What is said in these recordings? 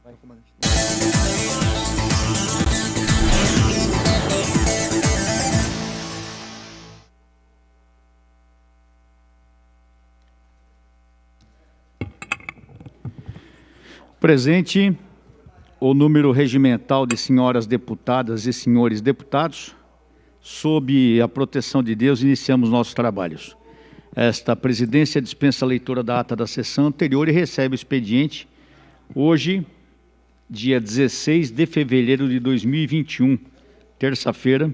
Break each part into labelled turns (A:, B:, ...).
A: Vai, comandante.
B: Presente o número regimental de senhoras deputadas e senhores deputados. Sob a proteção de Deus, iniciamos nossos trabalhos. Esta presidência dispensa a leitura da ata da sessão anterior e recebe o expediente hoje, dia 16 de fevereiro de 2021, terça-feira.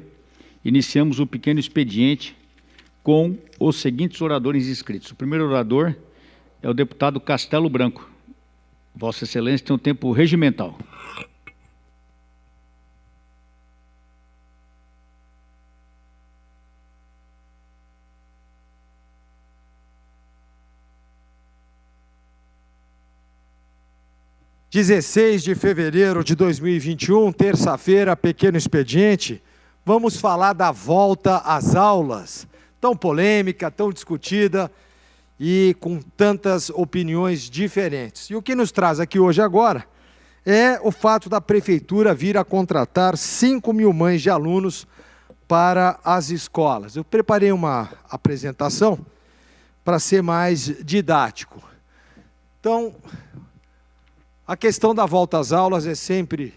B: Iniciamos o pequeno expediente com os seguintes oradores inscritos. O primeiro orador é o deputado Castelo Branco. Vossa Excelência tem um tempo regimental.
C: Dia 16 de fevereiro de 2021, terça-feira, pequeno expediente. Vamos falar da volta às aulas, tão polêmica, tão discutida e com tantas opiniões diferentes. E o que nos traz aqui hoje agora é o fato da prefeitura vir a contratar 5 mil mães de alunos para as escolas. Eu preparei uma apresentação para ser mais didático. Então, a questão da volta às aulas é sempre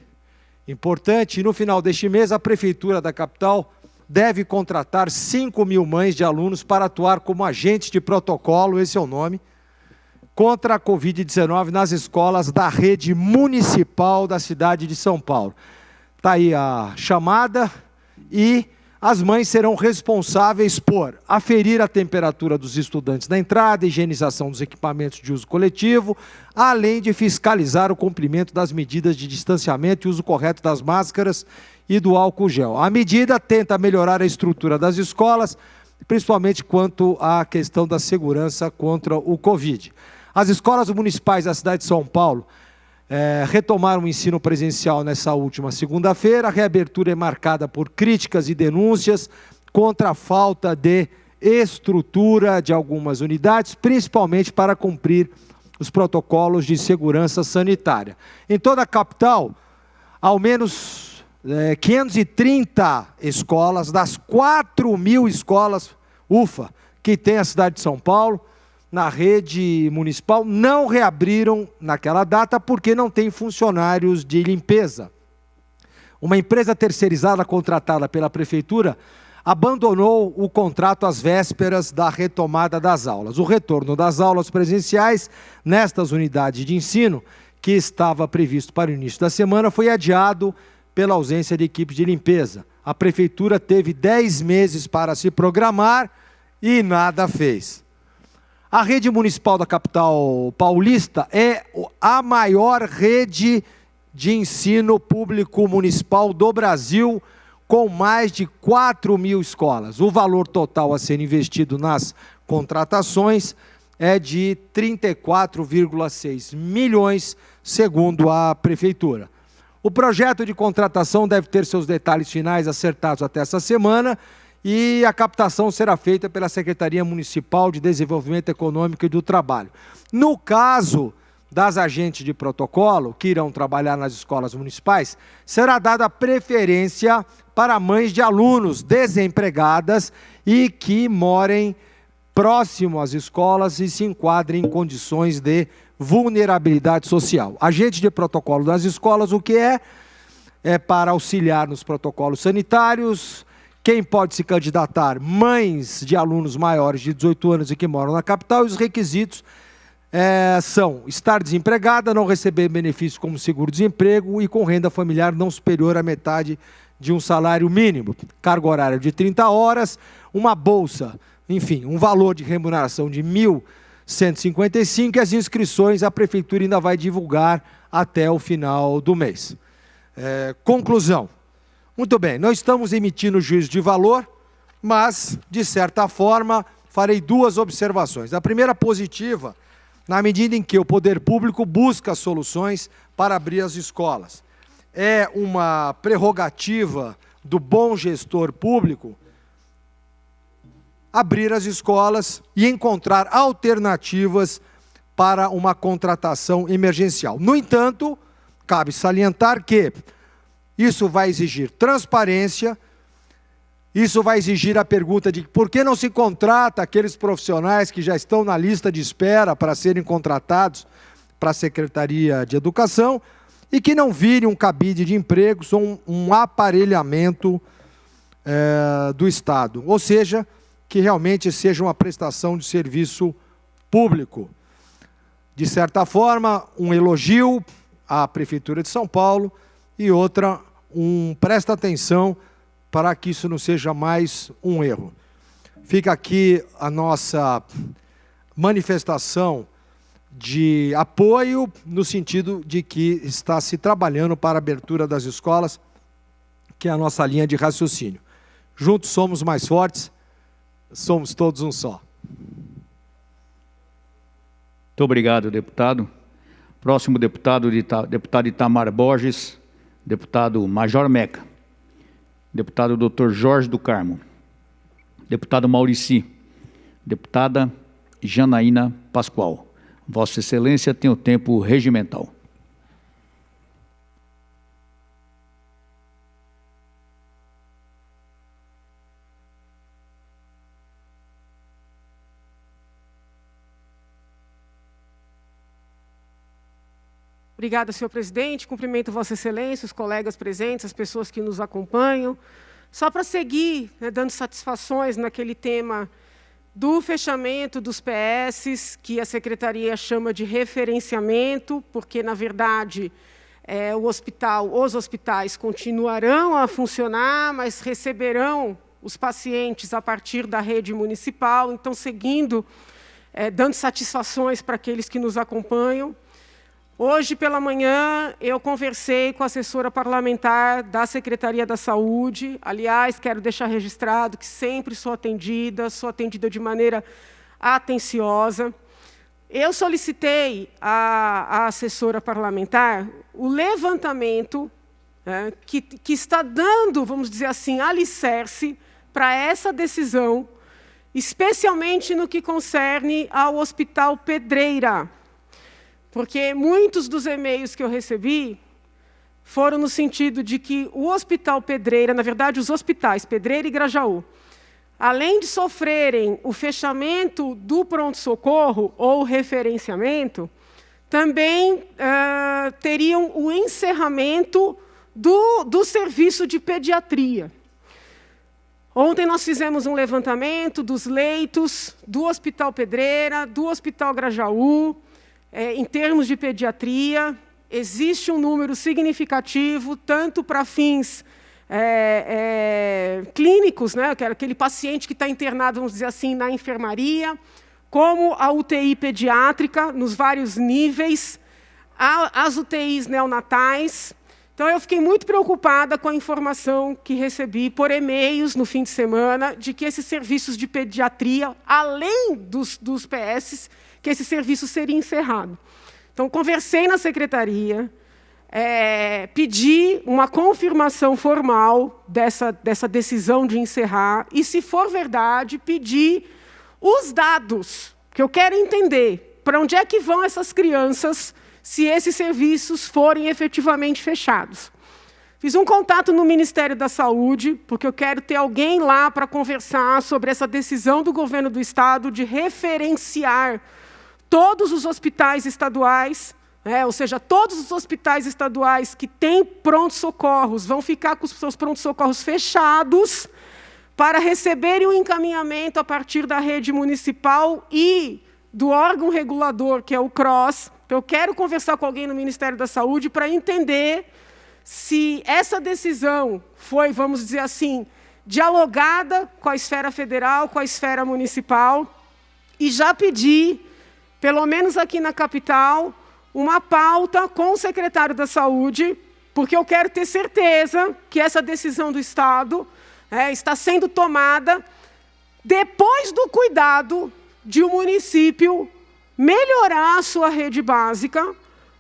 C: importante e no final deste mês a prefeitura da capital deve contratar 5 mil mães de alunos para atuar como agentes de protocolo, esse é o nome, contra a Covid-19 nas escolas da rede municipal da cidade de São Paulo. Está aí a chamada e as mães serão responsáveis por aferir a temperatura dos estudantes na entrada, higienização dos equipamentos de uso coletivo, além de fiscalizar o cumprimento das medidas de distanciamento e uso correto das máscaras e do álcool gel. A medida tenta melhorar a estrutura das escolas, principalmente quanto à questão da segurança contra o Covid. As escolas municipais da cidade de São Paulo retomaram o ensino presencial nessa última segunda-feira. A reabertura é marcada por críticas e denúncias contra a falta de estrutura de algumas unidades, principalmente para cumprir os protocolos de segurança sanitária. Em toda a capital, ao menos 530 escolas, das 4 mil escolas, que tem a cidade de São Paulo, na rede municipal, não reabriram naquela data porque não tem funcionários de limpeza. Uma empresa terceirizada contratada pela prefeitura abandonou o contrato às vésperas da retomada das aulas. O retorno das aulas presenciais nestas unidades de ensino, que estava previsto para o início da semana, foi adiado pela ausência de equipes de limpeza. A prefeitura teve 10 meses para se programar e nada fez. A rede municipal da capital paulista é a maior rede de ensino público municipal do Brasil, com mais de 4 mil escolas. O valor total a ser investido nas contratações é de 34,6 milhões, segundo a prefeitura. O projeto de contratação deve ter seus detalhes finais acertados até essa semana, e a captação será feita pela Secretaria Municipal de Desenvolvimento Econômico e do Trabalho. No caso das agentes de protocolo, que irão trabalhar nas escolas municipais, será dada preferência para mães de alunos desempregadas e que morem próximo às escolas e se enquadrem em condições de vulnerabilidade social. Agente de protocolo das escolas, o que é? É para auxiliar nos protocolos sanitários. Quem pode se candidatar? Mães de alunos maiores de 18 anos e que moram na capital. E os requisitos são estar desempregada, não receber benefício como seguro-desemprego e com renda familiar não superior à metade de um salário mínimo. Carga horária de 30 horas, uma bolsa, enfim, um valor de remuneração de R$ 1.155 e as inscrições a prefeitura ainda vai divulgar até o final do mês. Conclusão. Muito bem, não estamos emitindo juízo de valor, mas, de certa forma, farei duas observações. A primeira positiva, na medida em que o poder público busca soluções para abrir as escolas. É uma prerrogativa do bom gestor público abrir as escolas e encontrar alternativas para uma contratação emergencial. No entanto, cabe salientar que isso vai exigir transparência, isso vai exigir a pergunta de por que não se contrata aqueles profissionais que já estão na lista de espera para serem contratados para a Secretaria de Educação e que não vire um cabide de empregos ou um aparelhamento do Estado. Ou seja, que realmente seja uma prestação de serviço público. De certa forma, um elogio à Prefeitura de São Paulo e outra, presta atenção para que isso não seja mais um erro. Fica aqui a nossa manifestação de apoio no sentido de que está se trabalhando para a abertura das escolas, que é a nossa linha de raciocínio. Juntos somos mais fortes, somos todos um só.
B: Muito obrigado, deputado. Próximo deputado Itamar Borges, deputado Major Meca, deputado Dr. Jorge do Carmo, deputado Maurici, deputada Janaína Pascoal. Vossa Excelência tem o tempo regimental.
A: Obrigada, senhor presidente. Cumprimento Vossa Excelência, os colegas presentes, as pessoas que nos acompanham. Só para seguir, dando satisfações naquele tema do fechamento dos PS, que a Secretaria chama de referenciamento, porque, na verdade, os hospitais continuarão a funcionar, mas receberão os pacientes a partir da rede municipal. Então, seguindo, dando satisfações para aqueles que nos acompanham. Hoje, pela manhã, eu conversei com a assessora parlamentar da Secretaria da Saúde. Aliás, quero deixar registrado que sempre sou atendida de maneira atenciosa. Eu solicitei à assessora parlamentar o levantamento que está dando, vamos dizer assim, alicerce para essa decisão, especialmente no que concerne ao Hospital Pedreira. Porque muitos dos e-mails que eu recebi foram no sentido de que o Hospital Pedreira, na verdade, os hospitais Pedreira e Grajaú, além de sofrerem o fechamento do pronto-socorro ou referenciamento, também teriam o encerramento do serviço de pediatria. Ontem nós fizemos um levantamento dos leitos do Hospital Pedreira, do Hospital Grajaú. Em termos de pediatria, existe um número significativo, tanto para fins clínicos, né, aquele paciente que está internado, vamos dizer assim, na enfermaria, como a UTI pediátrica, nos vários níveis, as UTIs neonatais. Então, eu fiquei muito preocupada com a informação que recebi por e-mails no fim de semana, de que esses serviços de pediatria, além dos PS, que esse serviço seria encerrado. Então, conversei na secretaria, pedi uma confirmação formal dessa decisão de encerrar, e, se for verdade, pedi os dados, que eu quero entender para onde é que vão essas crianças se esses serviços forem efetivamente fechados. Fiz um contato no Ministério da Saúde, porque eu quero ter alguém lá para conversar sobre essa decisão do governo do Estado de referenciar todos os hospitais estaduais, ou seja, todos os hospitais estaduais que têm pronto-socorros vão ficar com os seus pronto-socorros fechados para receberem o encaminhamento a partir da rede municipal e do órgão regulador, que é o CROSS. Então, eu quero conversar com alguém no Ministério da Saúde para entender se essa decisão foi, vamos dizer assim, dialogada com a esfera federal, com a esfera municipal, e já pedi, pelo menos aqui na capital, uma pauta com o secretário da Saúde, porque eu quero ter certeza que essa decisão do Estado está sendo tomada depois do cuidado de o município melhorar a sua rede básica,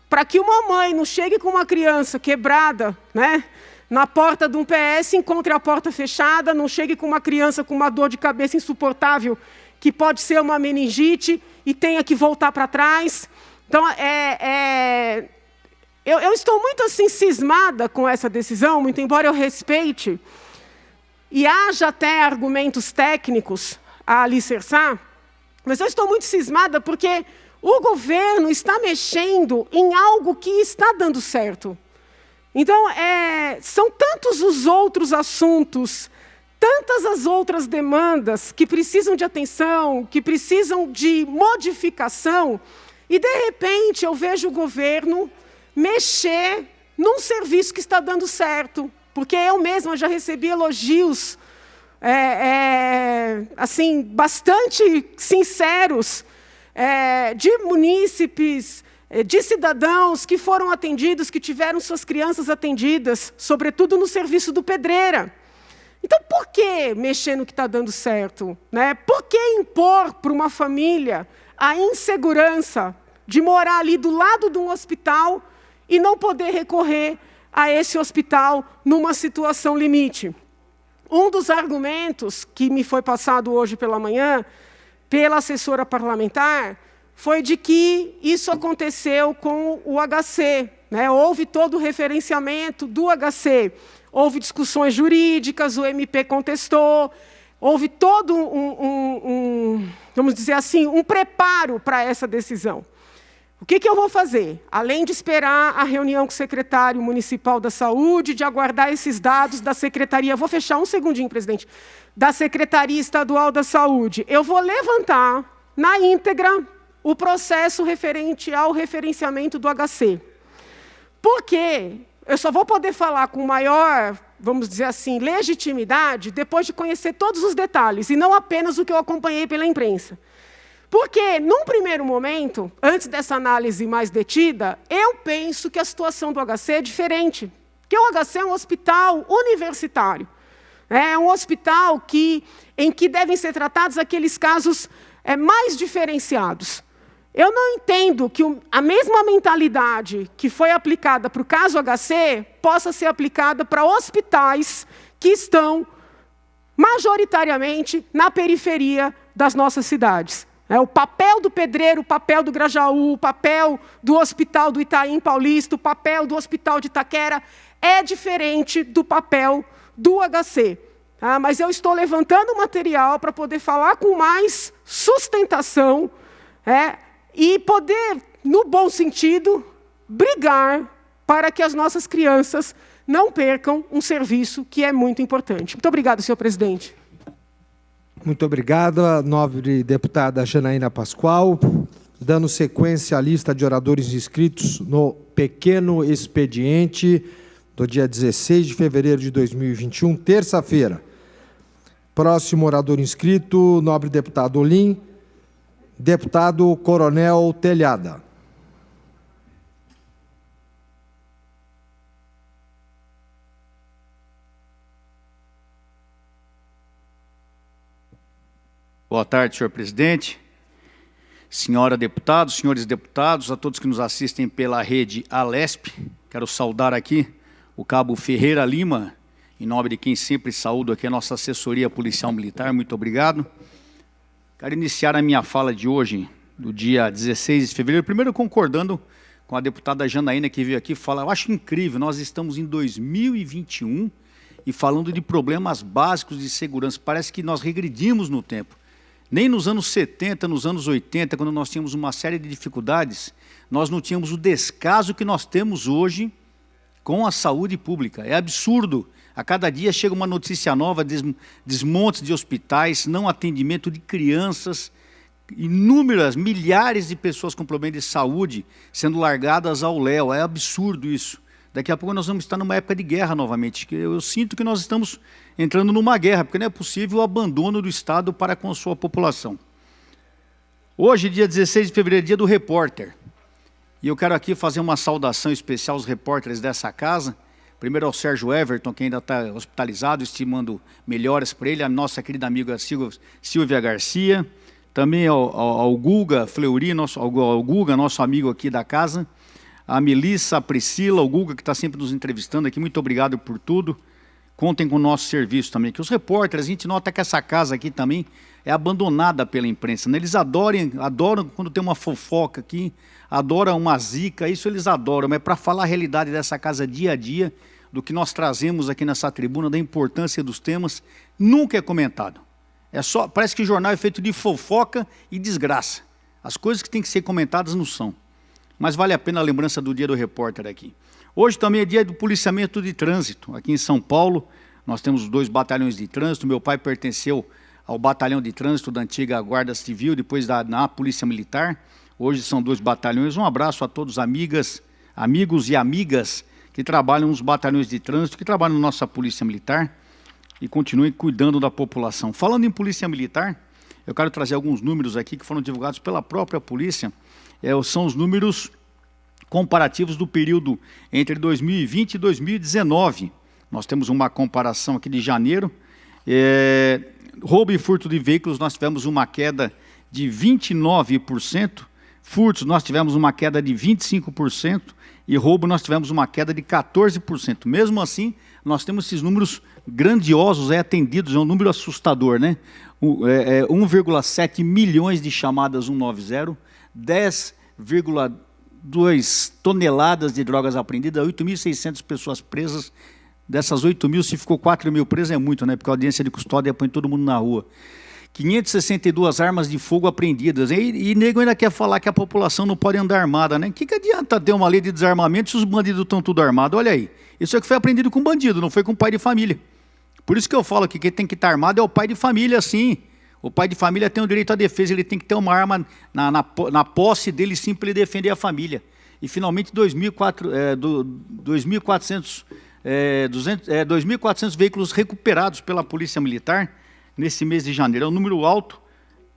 A: para que uma mãe não chegue com uma criança quebrada, na porta de um PS, encontre a porta fechada, não chegue com uma criança com uma dor de cabeça insuportável, que pode ser uma meningite, e tenha que voltar para trás. Então, eu estou muito assim cismada com essa decisão, muito embora eu respeite, e haja até argumentos técnicos a alicerçar, mas eu estou muito cismada porque o governo está mexendo em algo que está dando certo. Então, são tantos os outros assuntos, tantas as outras demandas que precisam de atenção, que precisam de modificação, e, de repente, eu vejo o governo mexer num serviço que está dando certo, porque eu mesma já recebi elogios assim, bastante sinceros de munícipes, de cidadãos que foram atendidos, que tiveram suas crianças atendidas, sobretudo no serviço do Pedreira. Então, por que mexer no que está dando certo, né? Por que impor para uma família a insegurança de morar ali do lado de um hospital e não poder recorrer a esse hospital numa situação limite? Um dos argumentos que me foi passado hoje pela manhã, pela assessora parlamentar, foi de que isso aconteceu com o HC, né? Houve todo o referenciamento do HC, houve discussões jurídicas, o MP contestou, houve todo vamos dizer assim, um preparo para essa decisão. O que eu vou fazer? Além de esperar a reunião com o secretário municipal da Saúde, de aguardar esses dados da Secretaria, vou fechar um segundinho, presidente, da Secretaria Estadual da Saúde, eu vou levantar na íntegra o processo referente ao referenciamento do HC. Por quê? Eu só vou poder falar com maior, vamos dizer assim, legitimidade, depois de conhecer todos os detalhes, e não apenas o que eu acompanhei pela imprensa. Porque, num primeiro momento, antes dessa análise mais detida, eu penso que a situação do HC é diferente. Porque o HC é um hospital universitário. É um hospital em que devem ser tratados aqueles casos mais diferenciados. Eu não entendo que a mesma mentalidade que foi aplicada para o caso HC possa ser aplicada para hospitais que estão majoritariamente na periferia das nossas cidades. O papel do Pedreiro, o papel do Grajaú, o papel do Hospital do Itaim Paulista, o papel do Hospital de Itaquera é diferente do papel do HC. Tá? Mas eu estou levantando material para poder falar com mais sustentação e poder, no bom sentido, brigar para que as nossas crianças não percam um serviço que é muito importante. Muito obrigada, senhor presidente.
C: Muito obrigado, a nobre deputada Janaína Pascoal. Dando sequência à lista de oradores inscritos no pequeno expediente do dia 16 de fevereiro de 2021, terça-feira. Próximo orador inscrito, nobre deputado Olim, deputado Coronel Telhada.
B: Boa tarde, senhor presidente, senhora deputada, senhores deputados, a todos que nos assistem pela rede Alesp. Quero saudar aqui o cabo Ferreira Lima, em nome de quem sempre saúdo aqui a nossa assessoria policial militar. Muito obrigado. Quero iniciar a minha fala de hoje, do dia 16 de fevereiro, primeiro concordando com a deputada Janaína, que veio aqui falar. Eu acho incrível, nós estamos em 2021 e falando de problemas básicos de segurança. Parece que nós regredimos no tempo. Nem nos anos 70, nos anos 80, quando nós tínhamos uma série de dificuldades, nós não tínhamos o descaso que nós temos hoje com a saúde pública. É absurdo. A cada dia chega uma notícia nova, desmontes de hospitais, não atendimento de crianças, inúmeras, milhares de pessoas com problemas de saúde sendo largadas ao léu. É absurdo isso. Daqui a pouco nós vamos estar numa época de guerra novamente. Eu sinto que nós estamos entrando numa guerra, porque não é possível o abandono do Estado para com a sua população. Hoje, dia 16 de fevereiro, dia do repórter. E eu quero aqui fazer uma saudação especial aos repórteres dessa casa. Primeiro ao Sérgio Everton, que ainda está hospitalizado, estimando melhoras para ele, a nossa querida amiga Silvia Garcia, também ao Guga Fleury, ao Guga, nosso amigo aqui da casa, a Melissa, a Priscila, o Guga, que está sempre nos entrevistando aqui, muito obrigado por tudo. contem com o nosso serviço também, que os repórteres, a gente nota que essa casa aqui também é abandonada pela imprensa, né? Eles adoram quando tem uma fofoca aqui, adoram uma zica, isso eles adoram, mas para falar a realidade dessa casa dia a dia, do que nós trazemos aqui nessa tribuna, da importância dos temas, nunca é comentado. Parece que o jornal é feito de fofoca e desgraça. As coisas que têm que ser comentadas não são. Mas vale a pena a lembrança do dia do repórter aqui. Hoje também é dia do policiamento de trânsito. Aqui em São Paulo, nós temos 2 batalhões de trânsito. Meu pai pertenceu ao batalhão de trânsito da antiga Guarda Civil, depois na Polícia Militar. Hoje são 2 batalhões. Um abraço a todos amigos e amigas que trabalham nos batalhões de trânsito, que trabalham na nossa Polícia Militar e continuem cuidando da população. Falando em Polícia Militar, eu quero trazer alguns números aqui que foram divulgados pela própria polícia. São os números comparativos do período entre 2020 e 2019. Nós temos uma comparação aqui de janeiro. Roubo e furto de veículos, nós tivemos uma queda de 29%. Furtos, nós tivemos uma queda de 25%. E roubo, nós tivemos uma queda de 14%. Mesmo assim, nós temos esses números grandiosos atendidos, é um número assustador, né? 1,7 milhões de chamadas 190, 10,2 toneladas de drogas apreendidas, 8.600 pessoas presas. Dessas 8.000, se ficou 4.000 presas, é muito, né? Porque a audiência de custódia põe todo mundo na rua. 562 armas de fogo apreendidas. E nego ainda quer falar que a população não pode andar armada, né? O que adianta ter uma lei de desarmamento se os bandidos estão tudo armados? Olha aí, isso é que foi apreendido com bandido, não foi com pai de família. Por isso que eu falo que quem tem que estar armado é o pai de família, sim. O pai de família tem o direito à defesa, ele tem que ter uma arma na posse dele, sim, para ele defender a família. E, finalmente, 2.400 veículos recuperados pela Polícia Militar nesse mês de janeiro. É um número alto,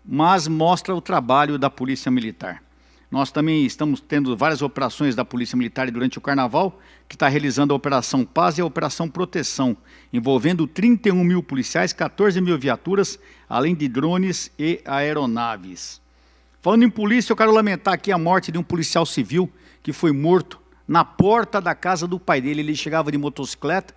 B: mas mostra o trabalho da Polícia Militar. Nós também estamos tendo várias operações da Polícia Militar durante o Carnaval, que está realizando a Operação Paz e a Operação Proteção, envolvendo 31 mil policiais, 14 mil viaturas, além de drones e aeronaves. Falando em polícia, eu quero lamentar aqui a morte de um policial civil que foi morto na porta da casa do pai dele. Ele chegava de motocicleta,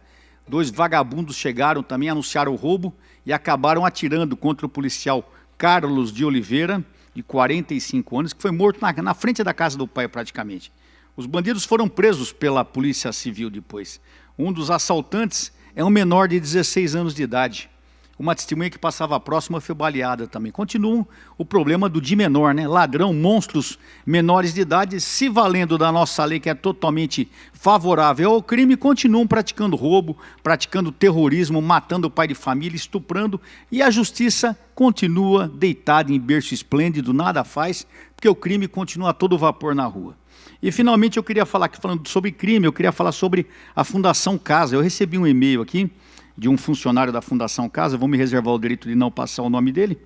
B: 2 vagabundos chegaram também, anunciaram o roubo e acabaram atirando contra o policial Carlos de Oliveira, de 45 anos, que foi morto na frente da casa do pai praticamente. Os bandidos foram presos pela Polícia Civil depois. Um dos assaltantes é um menor de 16 anos de idade. Uma testemunha que passava próxima foi baleada também. Continua o problema do de menor, né? Ladrão, monstros menores de idade, se valendo da nossa lei, que é totalmente favorável ao crime, continuam praticando roubo, praticando terrorismo, matando o pai de família, estuprando, e a justiça continua deitada em berço esplêndido, nada faz, porque o crime continua a todo vapor na rua. E, finalmente, eu queria falar, falando sobre crime, eu queria falar sobre a Fundação Casa. Eu recebi um e-mail aqui de um funcionário da Fundação Casa, vou me reservar o direito de não passar o nome dele,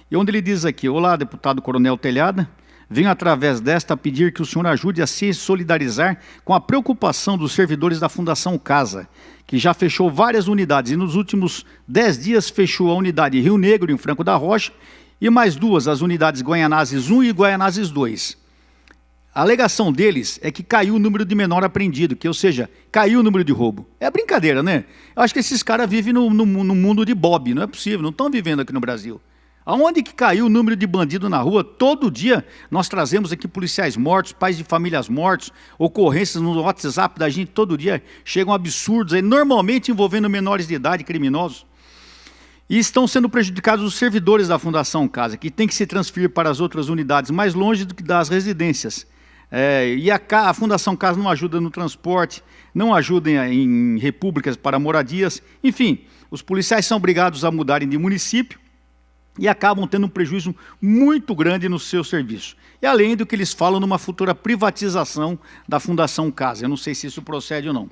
B: e onde ele diz aqui: olá, deputado Coronel Telhada, venho através desta pedir que o senhor ajude a se solidarizar com a preocupação dos servidores da Fundação Casa, que já fechou várias unidades, e nos últimos 10 dias fechou a unidade Rio Negro, em Franco da Rocha, e mais 2, as unidades Guaianazes 1 e Guaianazes 2. A alegação deles é que caiu o número de menor apreendido, ou seja, caiu o número de roubo. É brincadeira, né? Eu acho que esses caras vivem no mundo de Bob, não é possível, não estão vivendo aqui no Brasil. Aonde que caiu o número de bandido na rua? Todo dia nós trazemos aqui policiais mortos, pais de famílias mortos, ocorrências no WhatsApp da gente, todo dia chegam absurdos, aí, normalmente envolvendo menores de idade, criminosos. E estão sendo prejudicados os servidores da Fundação Casa, que tem que se transferir para as outras unidades mais longe do que das residências. E a Fundação Casa não ajuda no transporte, não ajuda em repúblicas para moradias, enfim, os policiais são obrigados a mudarem de município e acabam tendo um prejuízo muito grande no seu serviço. E além do que eles falam numa futura privatização da Fundação Casa, eu não sei se isso procede ou não.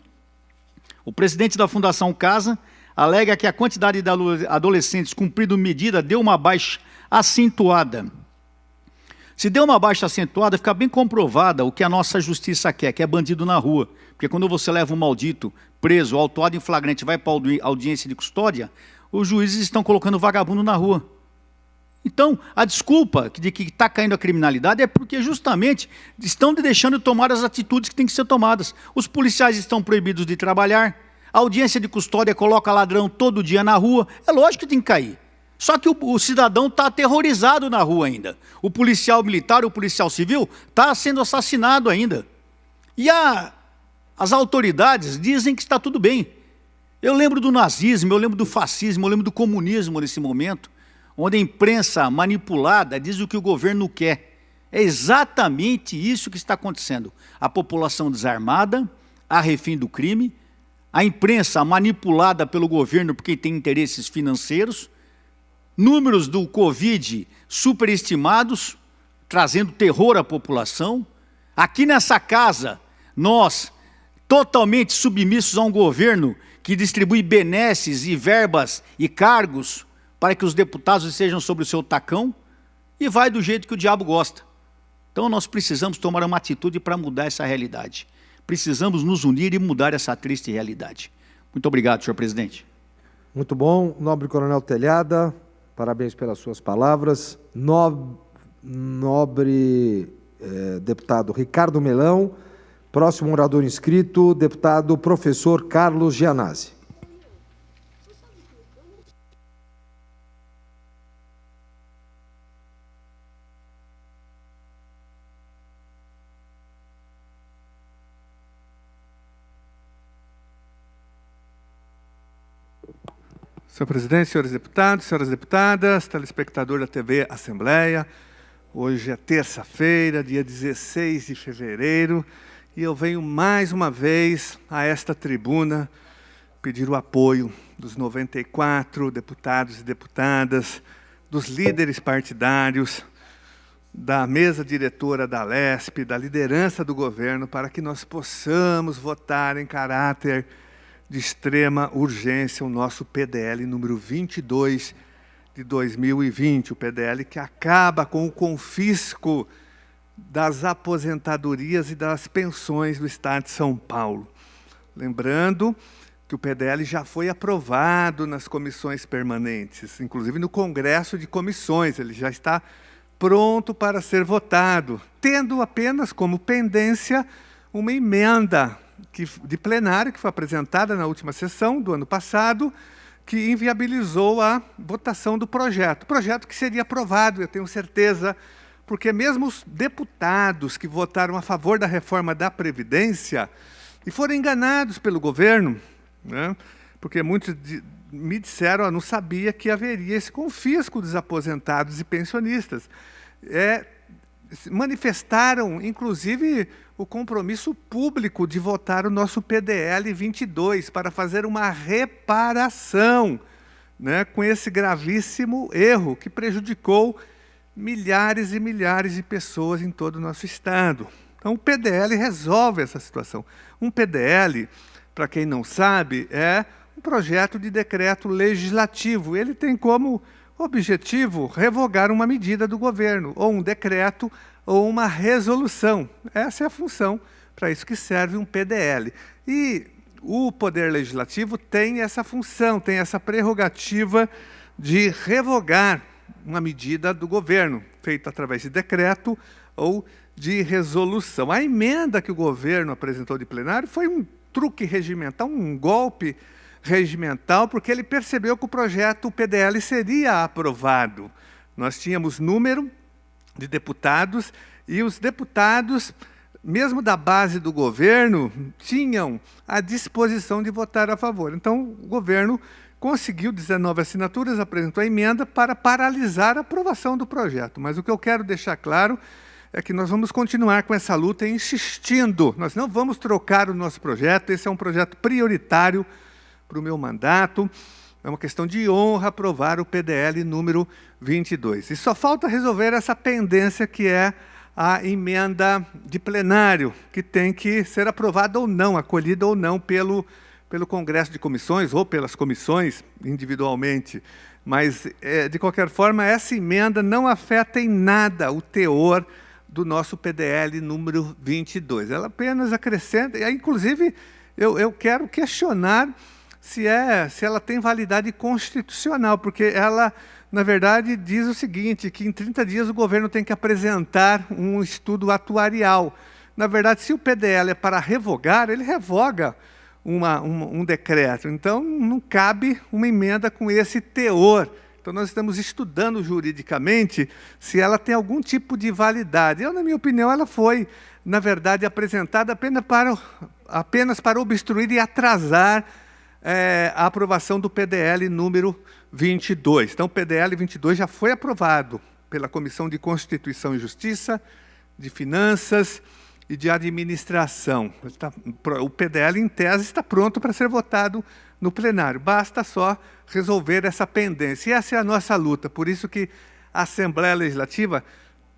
B: O presidente da Fundação Casa alega que a quantidade de adolescentes cumprindo medida deu uma baixa acentuada. Se deu uma baixa acentuada, fica bem comprovada o que a nossa justiça quer, que é bandido na rua. Porque quando você leva um maldito preso, autuado em flagrante, vai para a audiência de custódia, os juízes estão colocando vagabundo na rua. Então, a desculpa de que está caindo a criminalidade é porque justamente estão deixando de tomar as atitudes que têm que ser tomadas. Os policiais estão proibidos de trabalhar, A audiência de custódia coloca ladrão todo dia na rua, é lógico que tem que cair. Só que o cidadão está aterrorizado na rua ainda. O policial militar, o policial civil, está sendo assassinado ainda. E as autoridades dizem que está tudo bem. Eu lembro do nazismo, eu lembro do fascismo, eu lembro do comunismo nesse momento, onde a imprensa manipulada diz o que o governo quer. É exatamente isso que está acontecendo. A população desarmada, a refém do crime, a imprensa manipulada pelo governo porque tem interesses financeiros, números do Covid superestimados, trazendo terror à população. Aqui nessa casa, nós, totalmente submissos a um governo que distribui benesses e verbas e cargos para que os deputados estejam sobre o seu tacão, e vai do jeito que o diabo gosta. Então nós precisamos tomar uma atitude para mudar essa realidade. Precisamos nos unir e mudar essa triste realidade. Muito obrigado, senhor presidente.
C: Muito bom. Nobre Coronel Telhada, parabéns pelas suas palavras. Nobre deputado Ricardo Melão. Próximo orador inscrito, deputado professor Carlos Gianazzi.
D: Senhor presidente, senhores deputados, senhoras deputadas, telespectador da TV Assembleia, hoje é terça-feira, dia 16 de fevereiro, e eu venho mais uma vez a esta tribuna pedir o apoio dos 94 deputados e deputadas, dos líderes partidários, da mesa diretora da Alesp, da liderança do governo, para que nós possamos votar em caráter de extrema urgência o nosso PDL número 22 de 2020, o PDL que acaba com o confisco das aposentadorias e das pensões do Estado de São Paulo. Lembrando que o PDL já foi aprovado nas comissões permanentes, inclusive no Congresso de Comissões, ele já está pronto para ser votado, tendo apenas como pendência uma emenda de plenário que foi apresentada na última sessão do ano passado, que inviabilizou a votação do projeto. Projeto que seria aprovado, eu tenho certeza, porque mesmo os deputados que votaram a favor da reforma da Previdência e foram enganados pelo governo, né, porque muitos me disseram, não sabia que haveria esse confisco dos aposentados e pensionistas. Manifestaram, inclusive, o compromisso público de votar o nosso PDL 22 para fazer uma reparação, né, com esse gravíssimo erro que prejudicou milhares e milhares de pessoas em todo o nosso Estado. Então, o PDL resolve essa situação. Um PDL, para quem não sabe, é um projeto de decreto legislativo. Ele tem como objetivo revogar uma medida do governo, ou um decreto, ou uma resolução. Essa é a função, para isso que serve um PDL. E o Poder Legislativo tem essa função, tem essa prerrogativa de revogar uma medida do governo, feita através de decreto ou de resolução. A emenda que o governo apresentou de plenário foi um truque regimental, um golpe regimental, porque ele percebeu que o projeto, o PDL, seria aprovado. Nós tínhamos número de deputados, e os deputados, mesmo da base do governo, tinham a disposição de votar a favor. Então, o governo conseguiu 19 assinaturas, apresentou a emenda para paralisar a aprovação do projeto. Mas o que eu quero deixar claro é que nós vamos continuar com essa luta insistindo. Nós não vamos trocar o nosso projeto, esse é um projeto prioritário para o meu mandato. É uma questão de honra aprovar o PDL número 22. E só falta resolver essa pendência que é a emenda de plenário, que tem que ser aprovada ou não, acolhida ou não pelo Congresso de Comissões ou pelas comissões individualmente. Mas, de qualquer forma, essa emenda não afeta em nada o teor do nosso PDL número 22. Ela apenas acrescenta, e inclusive eu quero questionar se ela tem validade constitucional, porque ela, na verdade, diz o seguinte, que em 30 dias o governo tem que apresentar um estudo atuarial. Na verdade, se o PDL é para revogar, ele revoga um decreto. Então, não cabe uma emenda com esse teor. Então, nós estamos estudando juridicamente se ela tem algum tipo de validade. Na minha opinião, ela foi, na verdade, apresentada apenas para obstruir e atrasar a aprovação do PDL número 22. Então, o PDL 22 já foi aprovado pela Comissão de Constituição e Justiça, de Finanças e de Administração. O PDL, em tese, está pronto para ser votado no plenário. Basta só resolver essa pendência. E essa é a nossa luta. Por isso que a Assembleia Legislativa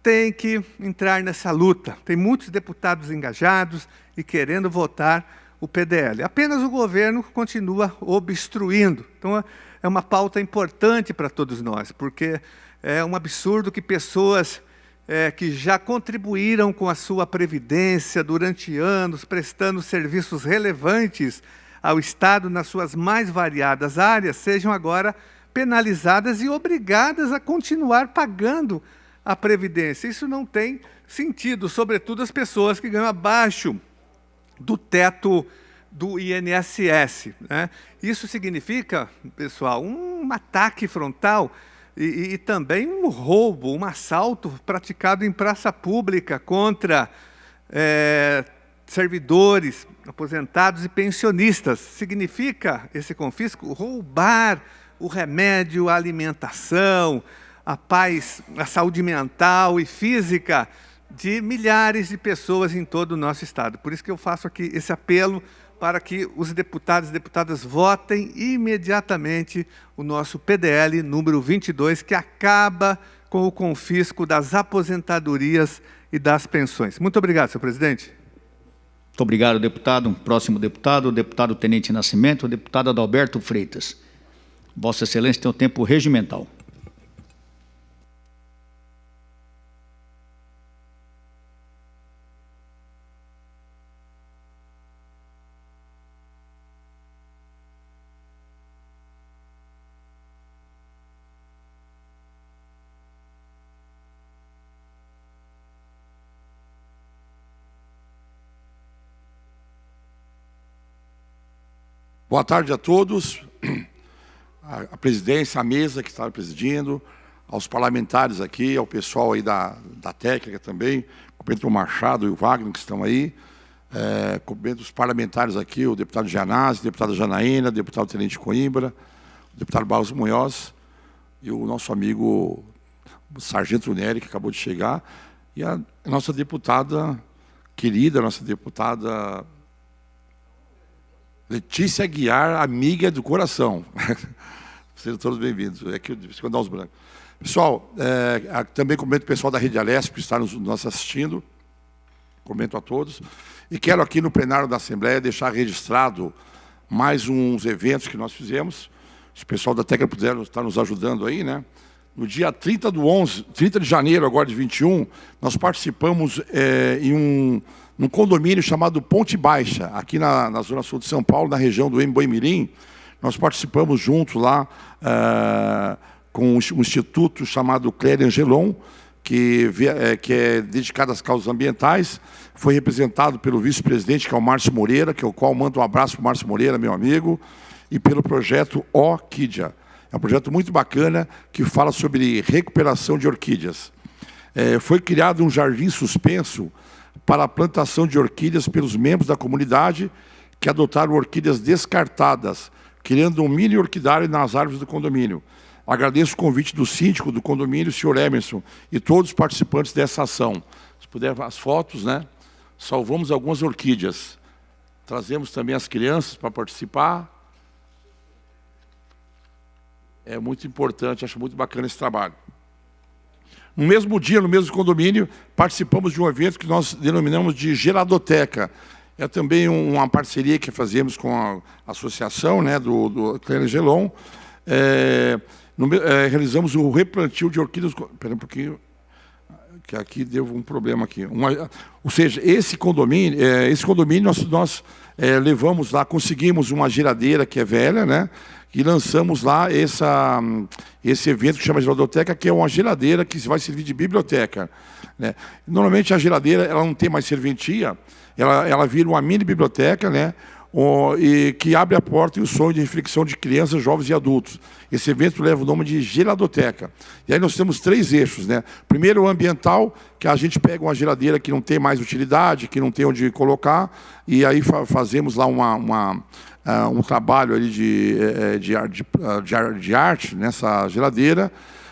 D: tem que entrar nessa luta. Tem muitos deputados engajados e querendo votar o PDL. Apenas o governo continua obstruindo. Então, é uma pauta importante para todos nós, porque é um absurdo que pessoas que já contribuíram com a sua previdência durante anos, prestando serviços relevantes ao Estado nas suas mais variadas áreas, sejam agora penalizadas e obrigadas a continuar pagando a previdência. Isso não tem sentido, sobretudo as pessoas que ganham abaixo do teto do INSS, né? Isso significa, pessoal, um ataque frontal e também um roubo, um assalto praticado em praça pública contra servidores, aposentados e pensionistas. Significa, esse confisco, roubar o remédio, a alimentação, a paz, a saúde mental e física de milhares de pessoas em todo o nosso Estado. Por isso que eu faço aqui esse apelo para que os deputados e deputadas votem imediatamente o nosso PDL número 22, que acaba com o confisco das aposentadorias e das pensões. Muito obrigado, senhor presidente.
B: Muito obrigado, deputado. Próximo deputado, o deputado Tenente Nascimento, o deputado Adalberto Freitas. Vossa Excelência tem o tempo regimental.
E: Boa tarde a todos, a presidência, a mesa que está presidindo, aos parlamentares aqui, ao pessoal aí da técnica também, cumprimento o Machado e o Wagner que estão aí, cumprimento os parlamentares aqui, o deputado Gianazzi, o deputado Janaína, o deputado Tenente Coimbra, o deputado Barros Munhoz e o nosso amigo Sargento Nery, que acabou de chegar, e a nossa deputada querida, nossa deputada Letícia Aguiar, amiga do coração. Sejam todos bem-vindos. É que eu vou dar os brancos. Pessoal, também cumprimento o pessoal da Rede Alesp que está nos assistindo. Cumprimento a todos. E quero aqui no plenário da Assembleia deixar registrado mais uns eventos que nós fizemos. Se o pessoal da técnica puder estar nos ajudando aí, né? No dia 30 de janeiro agora de 21, nós participamos num condomínio chamado Ponte Baixa, aqui na Zona Sul de São Paulo, na região do Emboimirim. Nós participamos junto lá com um instituto chamado Clélia Angelon, que é dedicado às causas ambientais. Foi representado pelo vice-presidente, que é o Márcio Moreira, que é o qual mando um abraço para o Márcio Moreira, meu amigo, e pelo projeto Orquídea. É um projeto muito bacana que fala sobre recuperação de orquídeas. Foi criado um jardim suspenso para a plantação de orquídeas pelos membros da comunidade que adotaram orquídeas descartadas, criando um mini orquidário nas árvores do condomínio. Agradeço o convite do síndico do condomínio, o senhor Emerson, e todos os participantes dessa ação. Se puder, as fotos, né? Salvamos algumas orquídeas. Trazemos também as crianças para participar. É muito importante, acho muito bacana esse trabalho. No mesmo dia, no mesmo condomínio, participamos de um evento que nós denominamos de Geladoteca. É também uma parceria que fazemos com a associação, né, do Clélia Angelon. Realizamos o replantio de orquídeas... Espera um pouquinho, que aqui deu um problema aqui. Ou seja, esse condomínio nós levamos lá, conseguimos uma geladeira que é velha, né? E lançamos lá esse evento que chama Geladoteca, que é uma geladeira que vai servir de biblioteca, né? Normalmente a geladeira ela não tem mais serventia, ela vira uma mini biblioteca, né? e que abre a porta e o sonho de reflexão de crianças, jovens e adultos. Esse evento leva o nome de Geladoteca. E aí nós temos 3 eixos, né? Primeiro, o ambiental, que a gente pega uma geladeira que não tem mais utilidade, que não tem onde colocar, e aí fazemos lá um trabalho ali de arte nessa geladeira.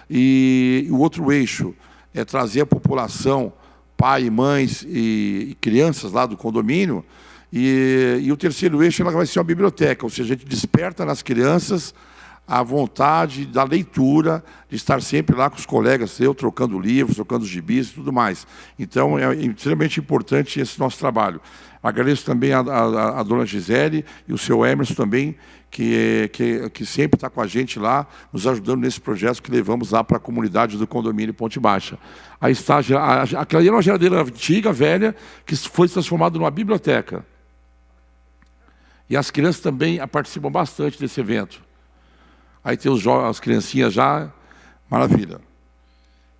E: E o outro eixo é trazer a população, pai, mães e crianças lá do condomínio. E o terceiro eixo ela vai ser uma biblioteca, ou seja, a gente desperta nas crianças a vontade da leitura, de estar sempre lá com os colegas, eu trocando livros, trocando gibis e tudo mais. Então, é extremamente importante esse nosso trabalho. Agradeço também a dona Gisele e o seu Emerson também, que sempre está com a gente lá, nos ajudando nesse projeto que levamos lá para a comunidade do condomínio Ponte Baixa. Aí está, aquela era uma geladeira antiga, velha, que foi transformada numa biblioteca. E as crianças também participam bastante desse evento. Aí tem as criancinhas já, maravilha.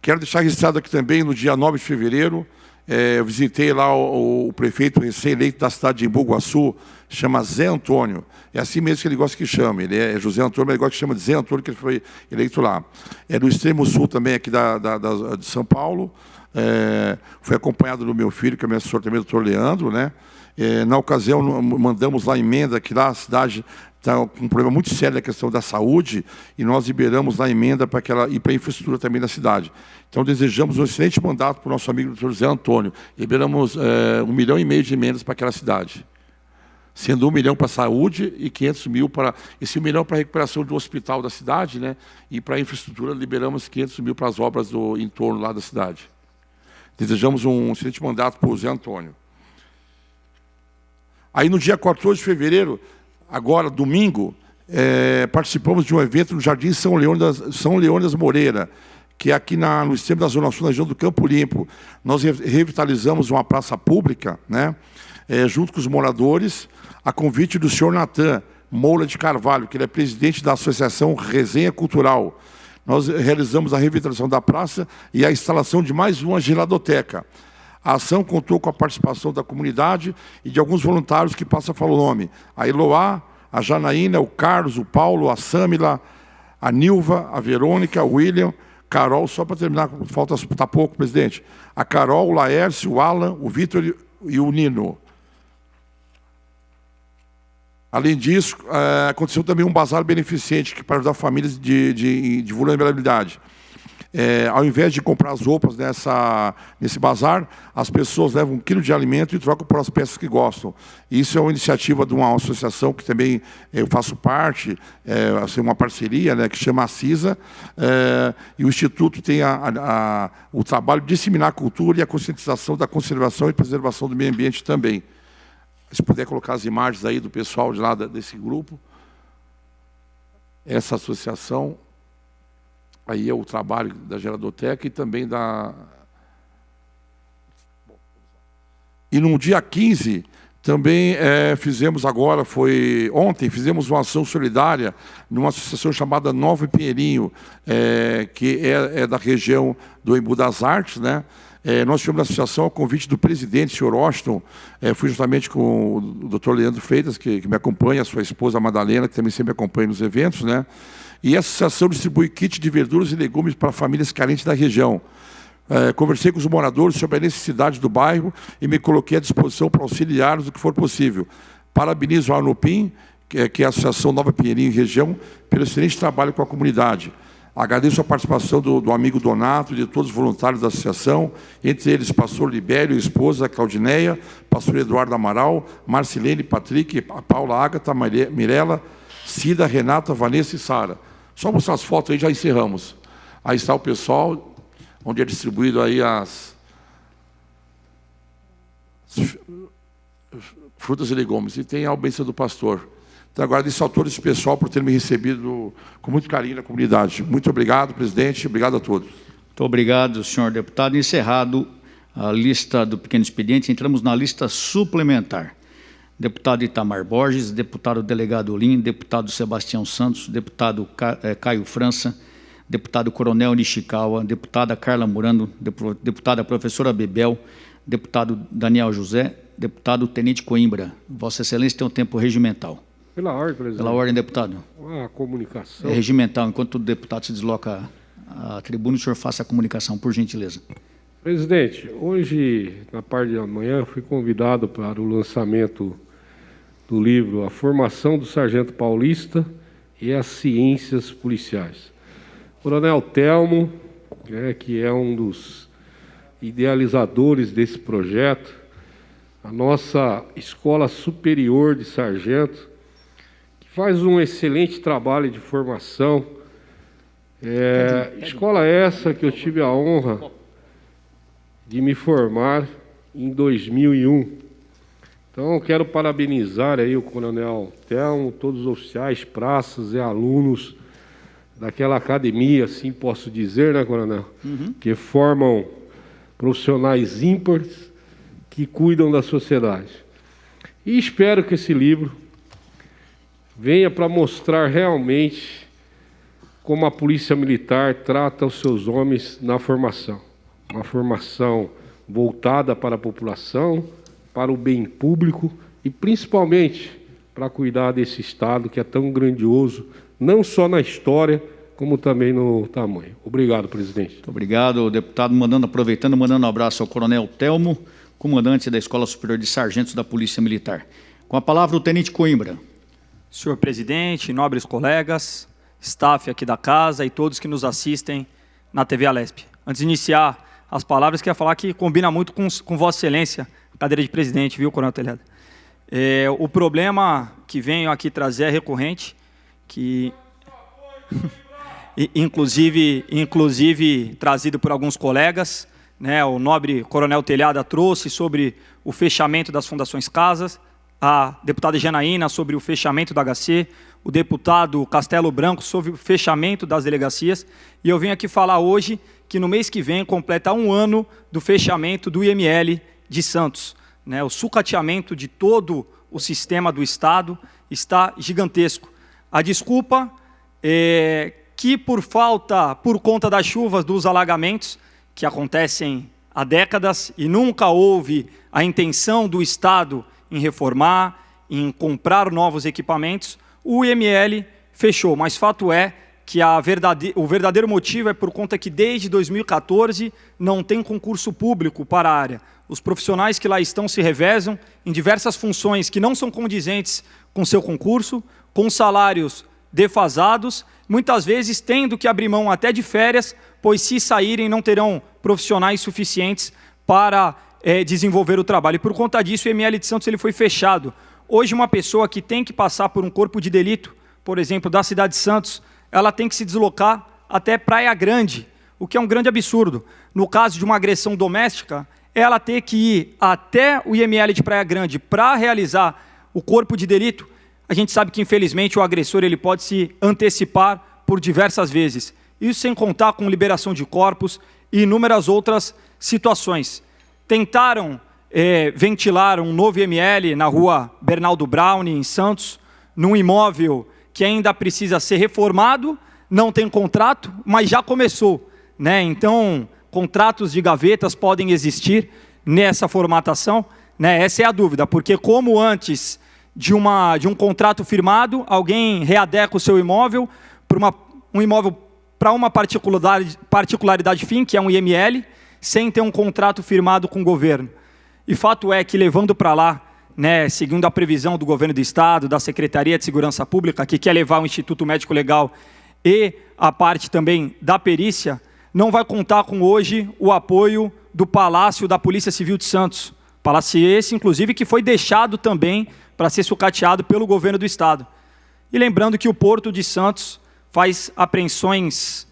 E: Quero deixar registrado aqui também, no dia 9 de fevereiro, eu visitei lá o prefeito recém-eleito da cidade de Embu Guaçu, chama Zé Antônio. É assim mesmo que ele gosta que chame. Ele é José Antônio, mas ele gosta que chama de Zé Antônio, que ele foi eleito lá. É do extremo sul também, aqui de São Paulo. Foi acompanhado do meu filho, que é meu assessor também, o doutor Leandro, né? Na ocasião, mandamos lá emenda, que lá a cidade está com um problema muito sério na questão da saúde, e nós liberamos lá a emenda para a infraestrutura também da cidade. Então, desejamos um excelente mandato para o nosso amigo doutor José Antônio. Liberamos 1,5 milhão de emendas para aquela cidade, sendo 1 milhão para a saúde e 500 mil para... Esse 1 milhão para a recuperação do hospital da cidade, né? E para a infraestrutura, liberamos 500 mil para as obras do entorno lá da cidade. Desejamos um excelente mandato para o José Antônio. Aí, no dia 14 de fevereiro, agora, domingo, participamos de um evento no Jardim São Leônidas Moreira, que é aqui no extremo da Zona Sul, na região do Campo Limpo. Nós revitalizamos uma praça pública, né, junto com os moradores, a convite do senhor Natan Moura de Carvalho, que ele é presidente da Associação Resenha Cultural. Nós realizamos a revitalização da praça e a instalação de mais uma geladoteca. A ação contou com a participação da comunidade e de alguns voluntários que passam a falar o nome. A Eloá, a Janaína, o Carlos, o Paulo, a Sâmila, a Nilva, a Verônica, o William, Carol, só para terminar, falta tá pouco, presidente. A Carol, o Laércio, o Alan, o Vitor e o Nino. Além disso, aconteceu também um bazar beneficente para ajudar famílias de vulnerabilidade. Ao invés de comprar as roupas nesse bazar, as pessoas levam 1 quilo de alimento e trocam por as peças que gostam. Isso é uma iniciativa de uma associação que também eu faço parte, assim, uma parceria, né, que chama a CISA, e o Instituto tem o trabalho de disseminar a cultura e a conscientização da conservação e preservação do meio ambiente também. Se puder colocar as imagens aí do pessoal de lá desse grupo, essa associação... Aí é o trabalho da Geladoteca e também da... E no dia 15, também fizemos agora, ontem, fizemos uma ação solidária numa associação chamada Nova Pinheirinho, que é da região do Embu das Artes, né? Nós tivemos na associação a convite do presidente, senhor Washington, fui juntamente com o doutor Leandro Freitas, que me acompanha, a sua esposa Madalena, que também sempre me acompanha nos eventos, né? E a associação distribui kit de verduras e legumes para famílias carentes da região. Conversei com os moradores sobre a necessidade do bairro e me coloquei à disposição para auxiliá-los no que for possível. Parabenizo a Anupim, que é a Associação Nova Pinheirinho e Região, pelo excelente trabalho com a comunidade. Agradeço a participação do amigo Donato e de todos os voluntários da associação, entre eles pastor Libério, esposa Claudineia, pastor Eduardo Amaral, Marcilene, Patrick, a Paula Ágata, Mirela, Cida, Renata, Vanessa e Sara. Só mostrar as fotos aí, já encerramos. Aí está o pessoal, onde é distribuído aí as frutas e legumes. E tem a bênção do pastor. Então, agradeço a todo esse pessoal por ter me recebido com muito carinho na comunidade. Muito obrigado, presidente. Obrigado a todos.
B: Muito obrigado, senhor deputado. Encerrado a lista do pequeno expediente, entramos na lista suplementar. Deputado Itamar Borges, deputado delegado Olim, deputado Sebastião Santos, deputado Caio França, deputado Coronel Nishikawa, deputada Carla Murano, deputada professora Bebel, deputado Daniel José, Deputado Tenente Coimbra, Vossa Excelência tem um tempo regimental.
F: Pela ordem, presidente.
B: Pela ordem, deputado.
F: A comunicação.
B: É regimental. Enquanto o deputado se desloca à tribuna, o senhor faça a comunicação, por gentileza.
F: Presidente, hoje, na parte da manhã, fui convidado para o lançamento do livro A Formação do Sargento Paulista e as Ciências Policiais. O Coronel Telmo, que é um dos idealizadores desse projeto, a nossa Escola Superior de Sargento, que faz um excelente trabalho de formação. Escola essa que eu tive a honra de me formar em 2001. Então, eu quero parabenizar aí o Coronel Telmo, todos os oficiais, praças e alunos daquela academia, assim posso dizer, né, Coronel? Que formam profissionais ímpares que cuidam da sociedade. E espero que esse livro venha para mostrar realmente como a Polícia Militar trata os seus homens na formação. Uma formação voltada para a população, para o bem público e, principalmente, para cuidar desse Estado que é tão grandioso, não só na história, como também no tamanho. Obrigado, presidente.
B: Muito obrigado, deputado. Aproveitando, mandando um abraço ao Coronel Telmo, comandante da Escola Superior de Sargentos da Polícia Militar. Com a palavra, o Tenente Coimbra.
G: Senhor presidente, nobres colegas, staff aqui da casa e todos que nos assistem na TV Alesp. Antes de iniciar as palavras, queria falar que combina muito com Vossa Excelência, cadeira de presidente, viu, Coronel Telhado? O problema que venho aqui trazer é recorrente, que inclusive trazido por alguns colegas, né, o nobre Coronel Telhada trouxe sobre o fechamento das fundações casas, a deputada Janaína sobre o fechamento da HC, o deputado Castelo Branco sobre o fechamento das delegacias, e eu venho aqui falar hoje que no mês que vem completa 1 ano do fechamento do IML de Santos. Né, o sucateamento de todo o sistema do Estado está gigantesco. A desculpa é que por conta das chuvas, dos alagamentos, que acontecem há décadas, e nunca houve a intenção do Estado em reformar, em comprar novos equipamentos, o IML fechou. Mas fato é que o verdadeiro motivo é por conta que desde 2014 não tem concurso público para a área. Os profissionais que lá estão se revezam em diversas funções que não são condizentes com seu concurso, com salários defasados, muitas vezes tendo que abrir mão até de férias, pois se saírem não terão profissionais suficientes para desenvolver o trabalho. E por conta disso o IML de Santos ele foi fechado. Hoje uma pessoa que tem que passar por um corpo de delito, por exemplo, da cidade de Santos, ela tem que se deslocar até Praia Grande, o que é um grande absurdo. No caso de uma agressão doméstica, ela ter que ir até o IML de Praia Grande para realizar o corpo de delito. A gente sabe que, infelizmente, o agressor ele pode se antecipar por diversas vezes. Isso sem contar com liberação de corpos e inúmeras outras situações. Tentaram ventilar um novo IML na rua Bernardo Browne, em Santos, num imóvel que ainda precisa ser reformado, não tem contrato, mas já começou. Né? Então, contratos de gavetas podem existir nessa formatação. Né? Essa é a dúvida, porque como antes de um contrato firmado, alguém readeca o seu imóvel para um imóvel para uma particularidade fim, que é um IML, sem ter um contrato firmado com o governo. E fato é que, levando para lá, né, seguindo a previsão do governo do Estado, da Secretaria de Segurança Pública, que quer levar o Instituto Médico Legal e a parte também da perícia, não vai contar com hoje o apoio do Palácio da Polícia Civil de Santos. Palácio esse, inclusive, que foi deixado também para ser sucateado pelo governo do Estado. E lembrando que o Porto de Santos faz apreensões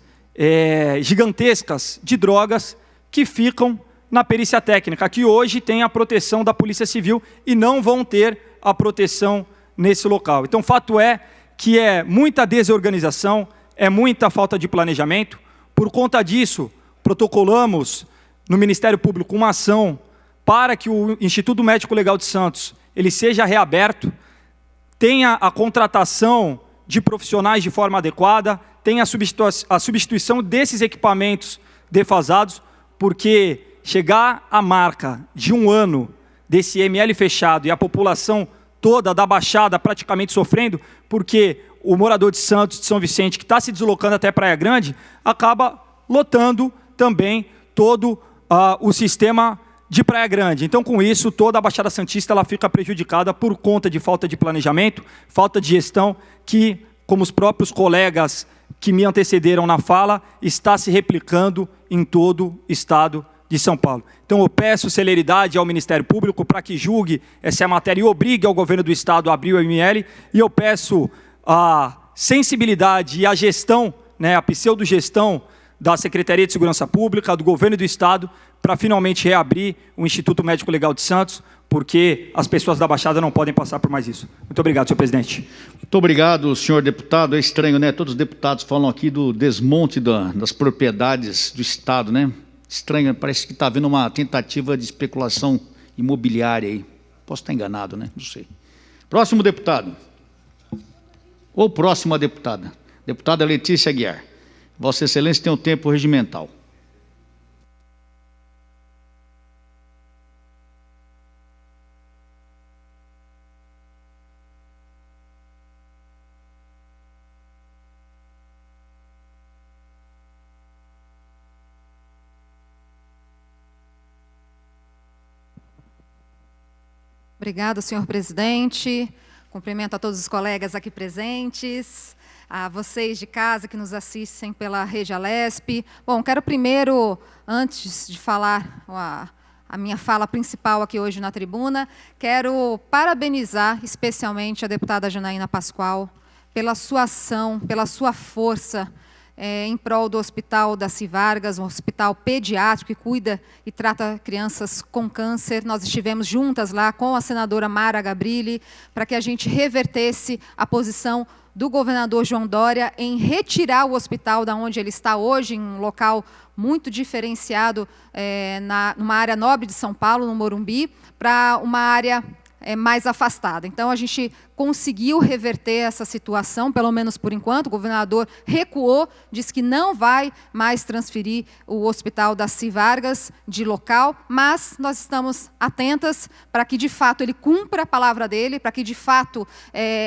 G: gigantescas de drogas que ficam na perícia técnica, que hoje tem a proteção da Polícia Civil e não vão ter a proteção nesse local. Então, fato é que é muita desorganização, é muita falta de planejamento. Por conta disso, protocolamos no Ministério Público uma ação para que o Instituto Médico Legal de Santos ele seja reaberto, tenha a contratação de profissionais de forma adequada, tenha a substituição desses equipamentos defasados, porque chegar à marca de 1 ano desse IML fechado e a população toda da Baixada praticamente sofrendo, porque o morador de Santos, de São Vicente, que está se deslocando até Praia Grande, acaba lotando também todo o sistema de Praia Grande. Então, com isso, toda a Baixada Santista ela fica prejudicada por conta de falta de planejamento, falta de gestão, que, como os próprios colegas que me antecederam na fala, está se replicando em todo o estado de São Paulo. Então, eu peço celeridade ao Ministério Público para que julgue essa matéria e obrigue ao governo do estado a abrir o IML, e eu peço a sensibilidade e a gestão, né, a pseudogestão da Secretaria de Segurança Pública, do governo do estado, para finalmente reabrir o Instituto Médico Legal de Santos, porque as pessoas da Baixada não podem passar por mais isso. Muito obrigado, senhor presidente.
B: Muito obrigado, senhor deputado. É estranho, né? Todos os deputados falam aqui do desmonte das propriedades do estado, né? Estranho, parece que está havendo uma tentativa de especulação imobiliária aí. Posso estar enganado, né? Não sei. Próximo deputado. Ou próxima deputada. Deputada Letícia Aguiar. Vossa Excelência tem o tempo regimental.
H: Obrigada, senhor presidente. Cumprimento a todos os colegas aqui presentes, a vocês de casa que nos assistem pela Rede Alesp. Bom, quero primeiro, antes de falar a minha fala principal aqui hoje na tribuna, quero parabenizar especialmente a deputada Janaína Pascoal pela sua ação, pela sua força em prol do Hospital Daci Vargas, um hospital pediátrico que cuida e trata crianças com câncer. Nós estivemos juntas lá com a senadora Mara Gabrilli para que a gente revertesse a posição do governador João Dória em retirar o hospital da onde ele está hoje, em um local muito diferenciado, numa área nobre de São Paulo, no Morumbi, para uma área mais afastada. Então, a gente conseguiu reverter essa situação, pelo menos por enquanto. O governador recuou, disse que não vai mais transferir o Hospital Daci Vargas de local, mas nós estamos atentas para que, de fato, ele cumpra a palavra dele, para que, de fato,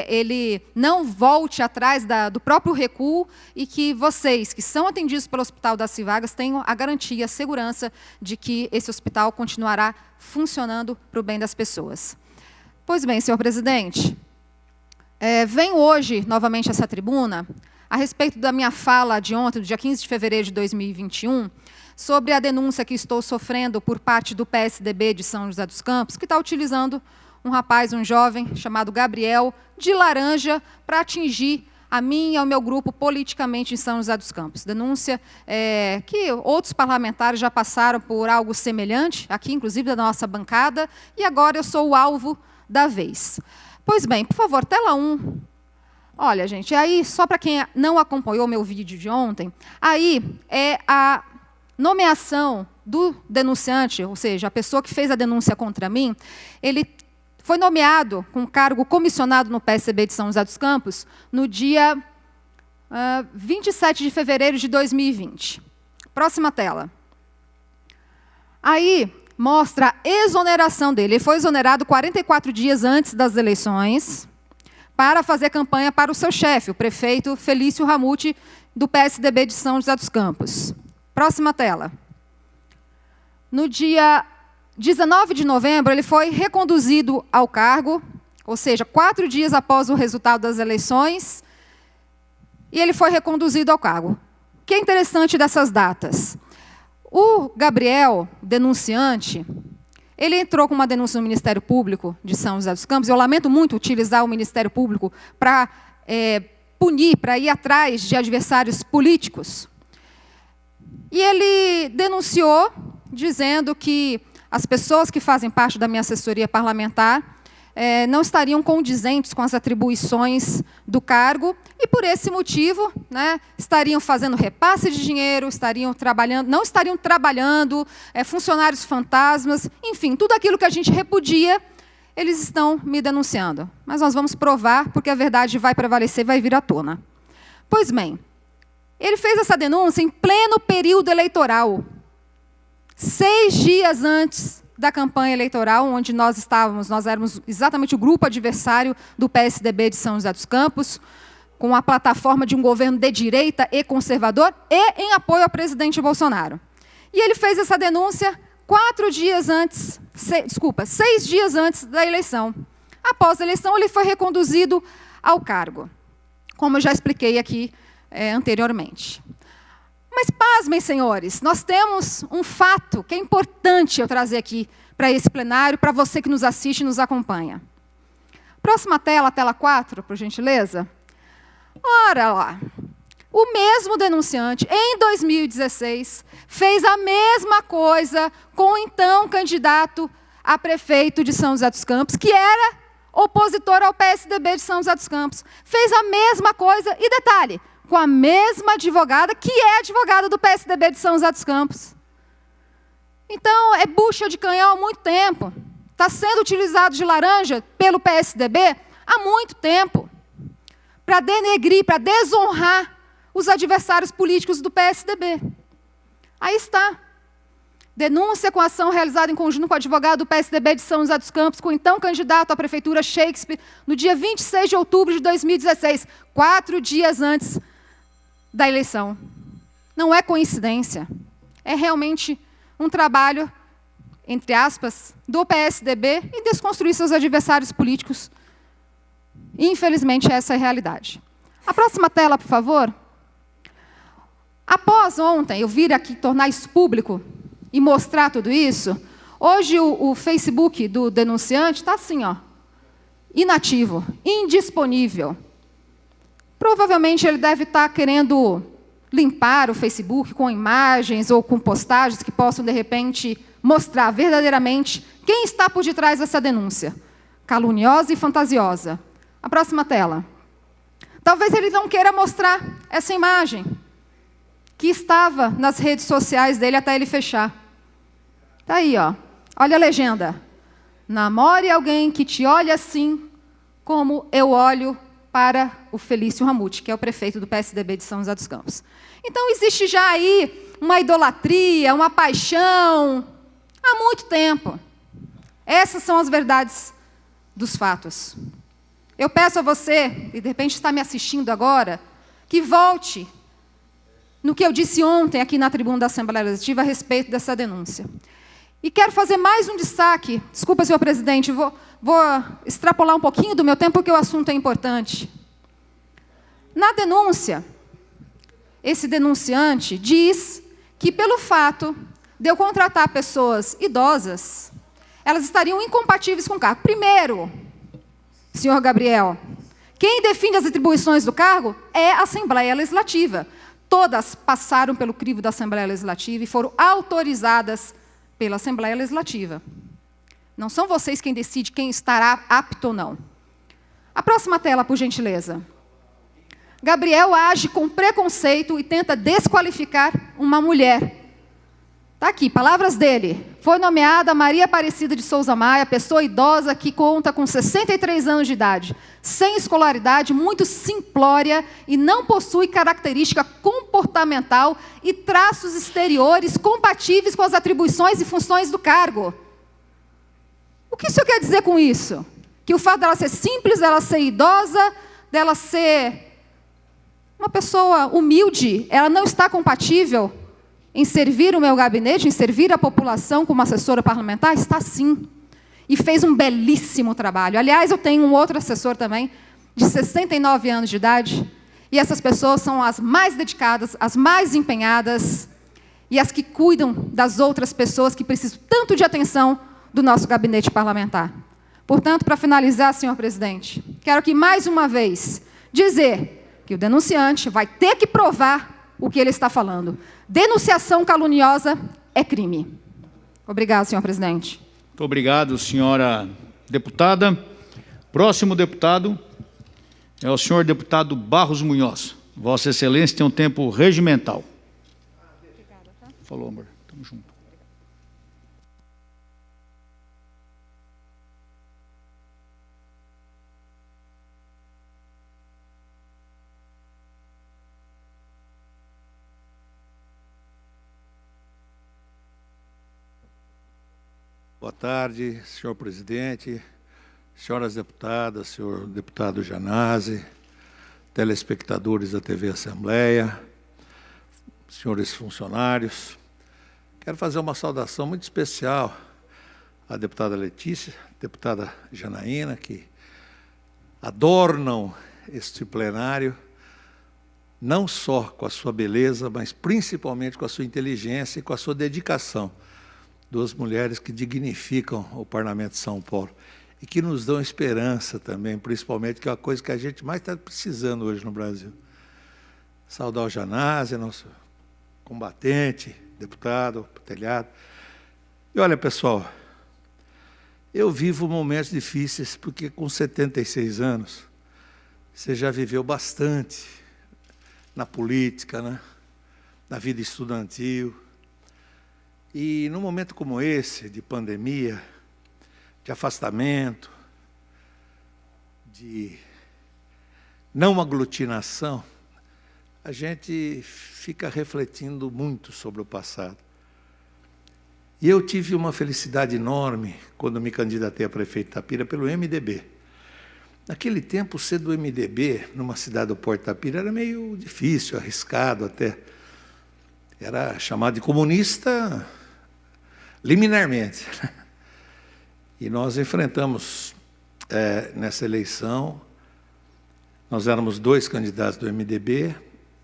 H: ele não volte atrás do próprio recuo e que vocês, que são atendidos pelo Hospital Daci Vargas, tenham a garantia, a segurança de que esse hospital continuará funcionando para o bem das pessoas. Pois bem, senhor presidente, venho hoje, novamente, a essa tribuna, a respeito da minha fala de ontem, do dia 15 de fevereiro de 2021, sobre a denúncia que estou sofrendo por parte do PSDB de São José dos Campos, que está utilizando um rapaz, um jovem, chamado Gabriel, de laranja, para atingir a mim e ao meu grupo politicamente em São José dos Campos. Denúncia que outros parlamentares já passaram por algo semelhante, aqui, inclusive, da nossa bancada, e agora eu sou o alvo da vez. Pois bem, por favor, tela 1. Olha, gente, aí, só para quem não acompanhou meu vídeo de ontem, aí é a nomeação do denunciante, ou seja, a pessoa que fez a denúncia contra mim, ele foi nomeado com cargo comissionado no PSDB de São José dos Campos no dia 27 de fevereiro de 2020. Próxima tela. Aí mostra a exoneração dele. Ele foi exonerado 44 dias antes das eleições para fazer campanha para o seu chefe, o prefeito Felício Ramute, do PSDB de São José dos Campos. Próxima tela. No dia 19 de novembro, ele foi reconduzido ao cargo, ou seja, 4 dias após o resultado das eleições, e ele foi reconduzido ao cargo. O que é interessante dessas datas? O Gabriel, denunciante, ele entrou com uma denúncia no Ministério Público de São José dos Campos. Eu lamento muito utilizar o Ministério Público para punir, para ir atrás de adversários políticos. E ele denunciou, dizendo que as pessoas que fazem parte da minha assessoria parlamentar não estariam condizentes com as atribuições do cargo e, por esse motivo, né, estariam fazendo repasse de dinheiro, não estariam trabalhando, funcionários fantasmas, enfim, tudo aquilo que a gente repudia, eles estão me denunciando. Mas nós vamos provar, porque a verdade vai prevalecer, vai vir à tona. Pois bem, ele fez essa denúncia em pleno período eleitoral, 6 dias antes da campanha eleitoral, onde nós éramos exatamente o grupo adversário do PSDB de São José dos Campos, com a plataforma de um governo de direita e conservador, e em apoio ao presidente Bolsonaro. E ele fez essa denúncia 6 dias antes da eleição. Após a eleição, ele foi reconduzido ao cargo, como eu já expliquei aqui anteriormente. Mas, pasmem, senhores, nós temos um fato que é importante eu trazer aqui para esse plenário, para você que nos assiste e nos acompanha. Próxima tela, tela 4, por gentileza. Ora lá, o mesmo denunciante, em 2016, fez a mesma coisa com o então candidato a prefeito de São José dos Campos, que era opositor ao PSDB de São José dos Campos. Fez a mesma coisa, e detalhe, com a mesma advogada, que é advogada do PSDB de São José dos Campos. Então, é bucha de canhão há muito tempo. Está sendo utilizado de laranja pelo PSDB há muito tempo, para denegrir, para desonrar os adversários políticos do PSDB. Aí está. Denúncia com ação realizada em conjunto com o advogado do PSDB de São José dos Campos, com o então candidato à prefeitura Shakespeare, no dia 26 de outubro de 2016, 4 dias antes da eleição. Não é coincidência. É realmente um trabalho, entre aspas, do PSDB em desconstruir seus adversários políticos. Infelizmente, essa é a realidade. A próxima tela, por favor. Após ontem eu vir aqui tornar isso público e mostrar tudo isso, hoje o Facebook do denunciante está assim, ó, inativo, indisponível. Provavelmente ele deve estar querendo limpar o Facebook com imagens ou com postagens que possam, de repente, mostrar verdadeiramente quem está por detrás dessa denúncia, caluniosa e fantasiosa. A próxima tela. Talvez ele não queira mostrar essa imagem que estava nas redes sociais dele até ele fechar. Está aí, ó. Olha a legenda. Namore alguém que te olhe assim como eu olho para o Felício Ramute, que é o prefeito do PSDB de São José dos Campos. Então, existe já aí uma idolatria, uma paixão, há muito tempo. Essas são as verdades dos fatos. Eu peço a você, e de repente está me assistindo agora, que volte no que eu disse ontem aqui na tribuna da Assembleia Legislativa a respeito dessa denúncia. E quero fazer mais um destaque. Desculpa, senhor presidente, vou extrapolar um pouquinho do meu tempo, porque o assunto é importante. Na denúncia, esse denunciante diz que, pelo fato de eu contratar pessoas idosas, elas estariam incompatíveis com o cargo. Primeiro, senhor Gabriel, quem define as atribuições do cargo é a Assembleia Legislativa. Todas passaram pelo crivo da Assembleia Legislativa e foram autorizadas pela Assembleia Legislativa. Não são vocês quem decide quem estará apto ou não. A próxima tela, por gentileza. Gabriel age com preconceito e tenta desqualificar uma mulher. Está aqui, palavras dele. Foi nomeada Maria Aparecida de Souza Maia, pessoa idosa que conta com 63 anos de idade, sem escolaridade, muito simplória e não possui característica comportamental e traços exteriores compatíveis com as atribuições e funções do cargo. O que o senhor quer dizer com isso? Que o fato dela ser simples, dela ser idosa, dela ser uma pessoa humilde, ela não está compatível em servir o meu gabinete, em servir a população como assessora parlamentar? Está sim. E fez um belíssimo trabalho. Aliás, eu tenho um outro assessor também, de 69 anos de idade, e essas pessoas são as mais dedicadas, as mais empenhadas, e as que cuidam das outras pessoas que precisam tanto de atenção do nosso gabinete parlamentar. Portanto, para finalizar, senhor presidente, quero aqui mais uma vez dizer que o denunciante vai ter que provar o que ele está falando. Denunciação caluniosa é crime. Obrigado, senhor presidente.
B: Muito obrigado, senhora deputada. Próximo deputado é o senhor deputado Barros Munhoz. Vossa Excelência tem um tempo regimental. Falou, amor. Tamo junto.
E: Boa
D: Boa tarde, senhor presidente, senhoras deputadas, senhor deputado Janazzi, telespectadores da TV Assembleia, senhores funcionários. Quero fazer uma saudação muito especial à deputada Letícia, deputada Janaína, que adornam este plenário, não só com a sua beleza, mas principalmente com a sua inteligência e com a sua dedicação. Duas mulheres que dignificam o Parlamento de São Paulo e que nos dão esperança também, principalmente, que é a coisa que a gente mais está precisando hoje no Brasil. Saudar o Janazzi, nosso combatente, deputado, telhado. E olha, pessoal, eu vivo momentos difíceis porque com 76 anos você já viveu bastante na política, né? Na vida estudantil. E num momento como esse, de pandemia, de afastamento, de não aglutinação, a gente fica refletindo muito sobre o passado. E eu tive uma felicidade enorme quando me candidatei a prefeito de Itapira pelo MDB. Naquele tempo, ser do MDB, numa cidade do Porto de Itapira, era meio difícil, arriscado até. Era chamado de comunista liminarmente. E nós enfrentamos, nessa eleição, nós éramos 2 candidatos do MDB,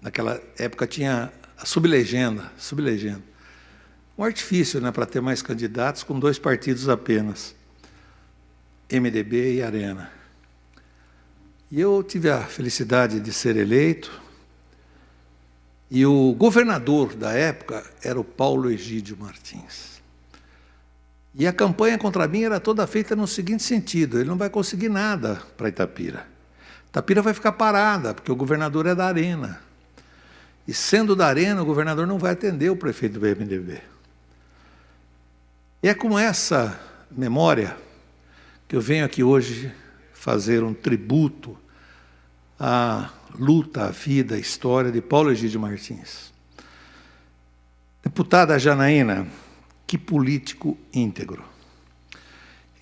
D: naquela época tinha a sublegenda. Um artifício, né, para ter mais candidatos com 2 partidos apenas, MDB e Arena. E eu tive a felicidade de ser eleito, e o governador da época era o Paulo Egídio Martins. E a campanha contra mim era toda feita no seguinte sentido: ele não vai conseguir nada para Itapira. Itapira vai ficar parada, porque o governador é da Arena. E sendo da Arena, o governador não vai atender o prefeito do MDB. E é com essa memória que eu venho aqui hoje fazer um tributo à luta, à vida, à história de Paulo Egídio Martins. Deputada Janaína, que político íntegro.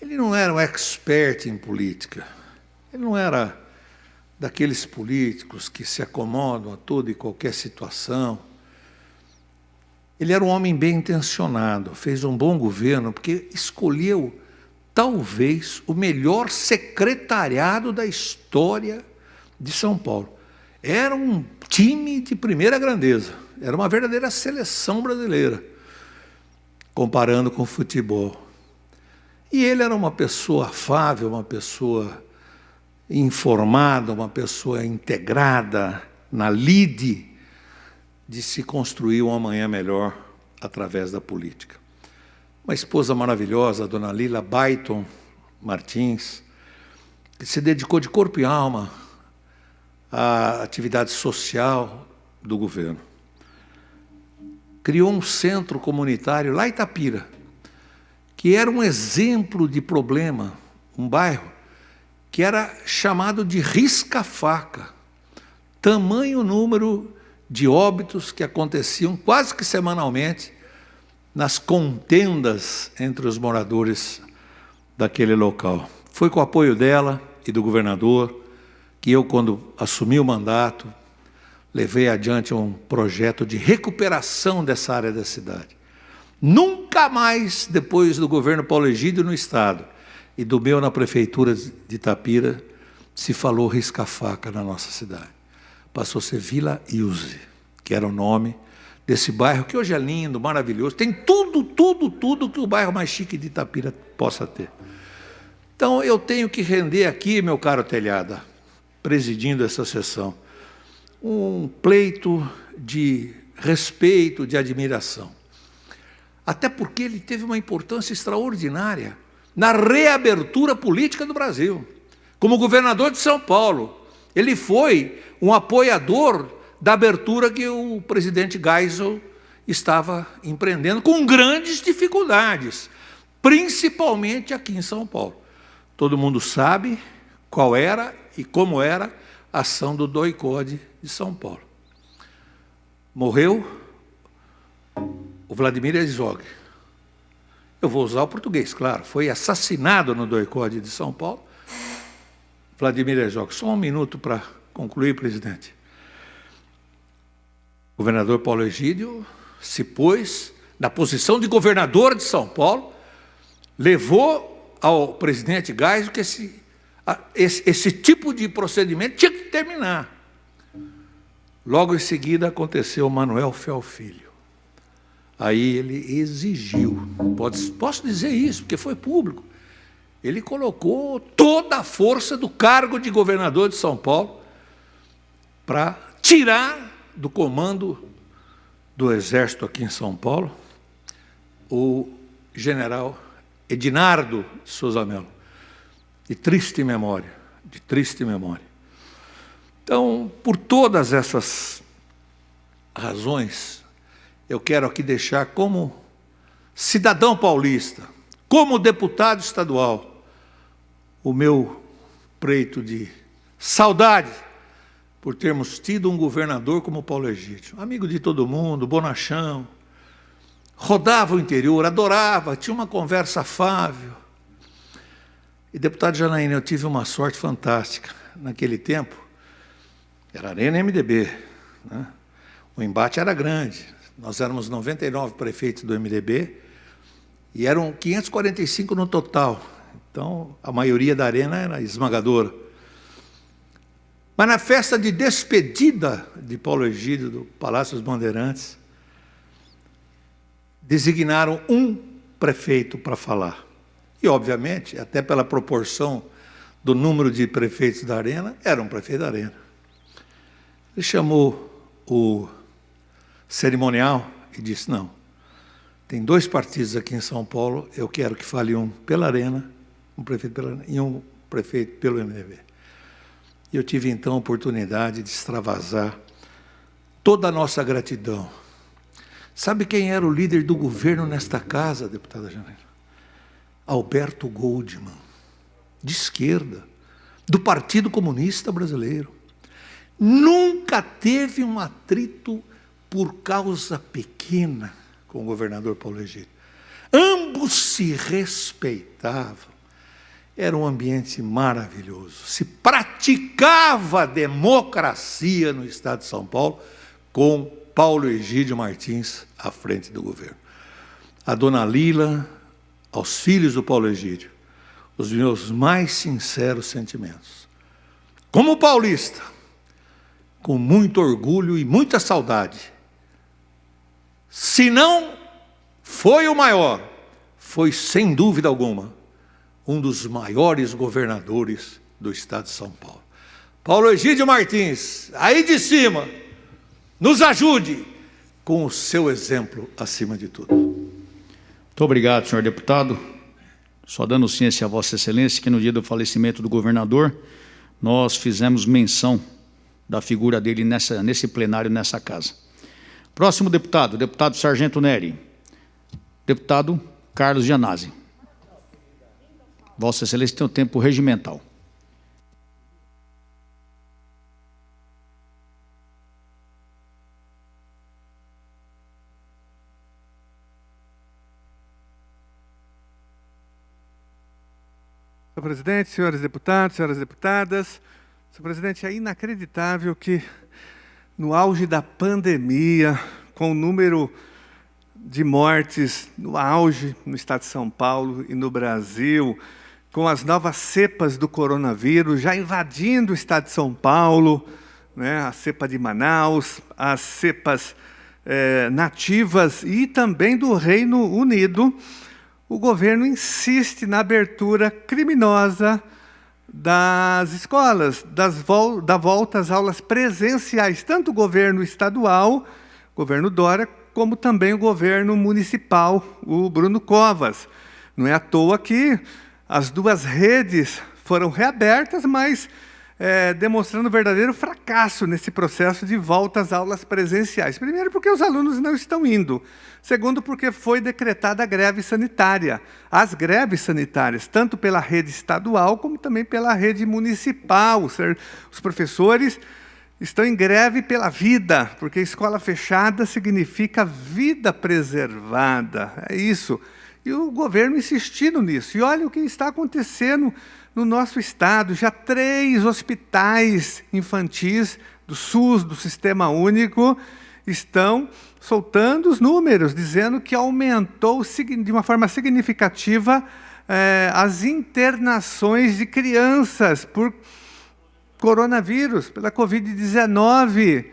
D: Ele não era um expert em política. Ele não era daqueles políticos que se acomodam a toda e qualquer situação. Ele era um homem bem intencionado, fez um bom governo, porque escolheu, talvez, o melhor secretariado da história de São Paulo. Era um time de primeira grandeza, era uma verdadeira seleção brasileira, comparando com o futebol. E ele era uma pessoa afável, uma pessoa informada, uma pessoa integrada na lide de se construir um amanhã melhor através da política. Uma esposa maravilhosa, a dona Lila Baiton Martins, que se dedicou de corpo e alma à atividade social do governo. Criou um centro comunitário lá em Itapira, que era um exemplo de problema, um bairro que era chamado de risca-faca. Tamanho número de óbitos que aconteciam quase que semanalmente nas contendas entre os moradores daquele local. Foi com o apoio dela e do governador que eu, quando assumi o mandato, levei adiante um projeto de recuperação dessa área da cidade. Nunca mais, depois do governo Paulo Egídio no Estado e do meu na Prefeitura de Itapira, se falou risca-faca na nossa cidade. Passou a ser Vila Ilse, que era o nome desse bairro, que hoje é lindo, maravilhoso, tem tudo que o bairro mais chique de Itapira possa ter. Então, eu tenho que render aqui, meu caro Telhada, presidindo essa sessão, um pleito de respeito, de admiração. Até porque ele teve uma importância extraordinária na reabertura política do Brasil. Como governador de São Paulo, ele foi um apoiador da abertura que o presidente Geisel estava empreendendo, com grandes dificuldades, principalmente aqui em São Paulo. Todo mundo sabe qual era e como era a ação do DOI-CODE de São Paulo. Morreu o Vladimir Herzog.
I: eu vou usar o português, claro, foi assassinado no doicode de São Paulo, Vladimir Herzog. Só um minuto para concluir, presidente. O governador Paulo Egídio se pôs na posição de governador de São Paulo, levou ao presidente Geisel que esse tipo de procedimento tinha que terminar. Logo em seguida aconteceu Manuel Fel Filho. Aí ele exigiu, posso dizer isso, porque foi público, ele colocou toda a força do cargo de governador de São Paulo para tirar do comando do Exército aqui em São Paulo o general Edinardo Souza Melo, de triste memória. Então, por todas essas razões, eu quero aqui deixar como cidadão paulista, como deputado estadual, o meu preito de saudade por termos tido um governador como Paulo Egídio, amigo de todo mundo, bonachão, rodava o interior, adorava, tinha uma conversa afável. E, deputado Janaína, eu tive uma sorte fantástica. Naquele tempo, era Arena e MDB, né? O embate era grande. Nós éramos 99 prefeitos do MDB e eram 545 no total. Então, a maioria da Arena era esmagadora. Mas na festa de despedida de Paulo Egídio, do Palácio dos Bandeirantes, designaram um prefeito para falar. E, obviamente, até pela proporção do número de prefeitos da Arena, era um prefeito da Arena. Ele chamou o cerimonial e disse, não, tem 2 partidos aqui em São Paulo, eu quero que fale um pela Arena, um prefeito pela Arena, e um prefeito pelo MDB. E eu tive, então, a oportunidade de extravasar toda a nossa gratidão. Sabe quem era o líder do governo nesta casa, deputada Janaína? Alberto Goldman, de esquerda, do Partido Comunista Brasileiro. Nunca teve um atrito por causa pequena com o governador Paulo Egídio. Ambos se respeitavam. Era um ambiente maravilhoso. Se praticava democracia no estado de São Paulo com Paulo Egídio Martins à frente do governo. A dona Lila, aos filhos do Paulo Egídio, os meus mais sinceros sentimentos. Como paulista, com muito orgulho e muita saudade. Se não foi o maior, foi sem dúvida alguma um dos maiores governadores do estado de São Paulo. Paulo Egídio Martins, aí de cima, nos ajude com o seu exemplo acima de tudo.
B: Muito obrigado, senhor deputado. Só dando ciência a Vossa Excelência que no dia do falecimento do governador, nós fizemos menção da figura dele nesse plenário, nessa casa. Próximo deputado, deputado Sargento Neri. Deputado Carlos Gianazzi. Vossa Excelência tem o tempo regimental.
D: Senhor presidente, senhores deputados, senhoras deputadas, senhor presidente, é inacreditável que no auge da pandemia, com o número de mortes no auge no estado de São Paulo e no Brasil, com as novas cepas do coronavírus já invadindo o estado de São Paulo, né, a cepa de Manaus, as cepas nativas e também do Reino Unido, o governo insiste na abertura criminosa das escolas, da volta às aulas presenciais, tanto o governo estadual, governo Dória, como também o governo municipal, o Bruno Covas. Não é à toa que as 2 redes foram reabertas, mas demonstrando verdadeiro fracasso nesse processo de volta às aulas presenciais. Primeiro, porque os alunos não estão indo. Segundo, porque foi decretada a greve sanitária. As greves sanitárias, tanto pela rede estadual, como também pela rede municipal. Os professores estão em greve pela vida, porque escola fechada significa vida preservada. É isso E o governo insistindo nisso. E olha o que está acontecendo no nosso estado. Já 3 hospitais infantis do SUS, do Sistema Único, estão soltando os números, dizendo que aumentou de uma forma significativa as internações de crianças por coronavírus, pela Covid-19.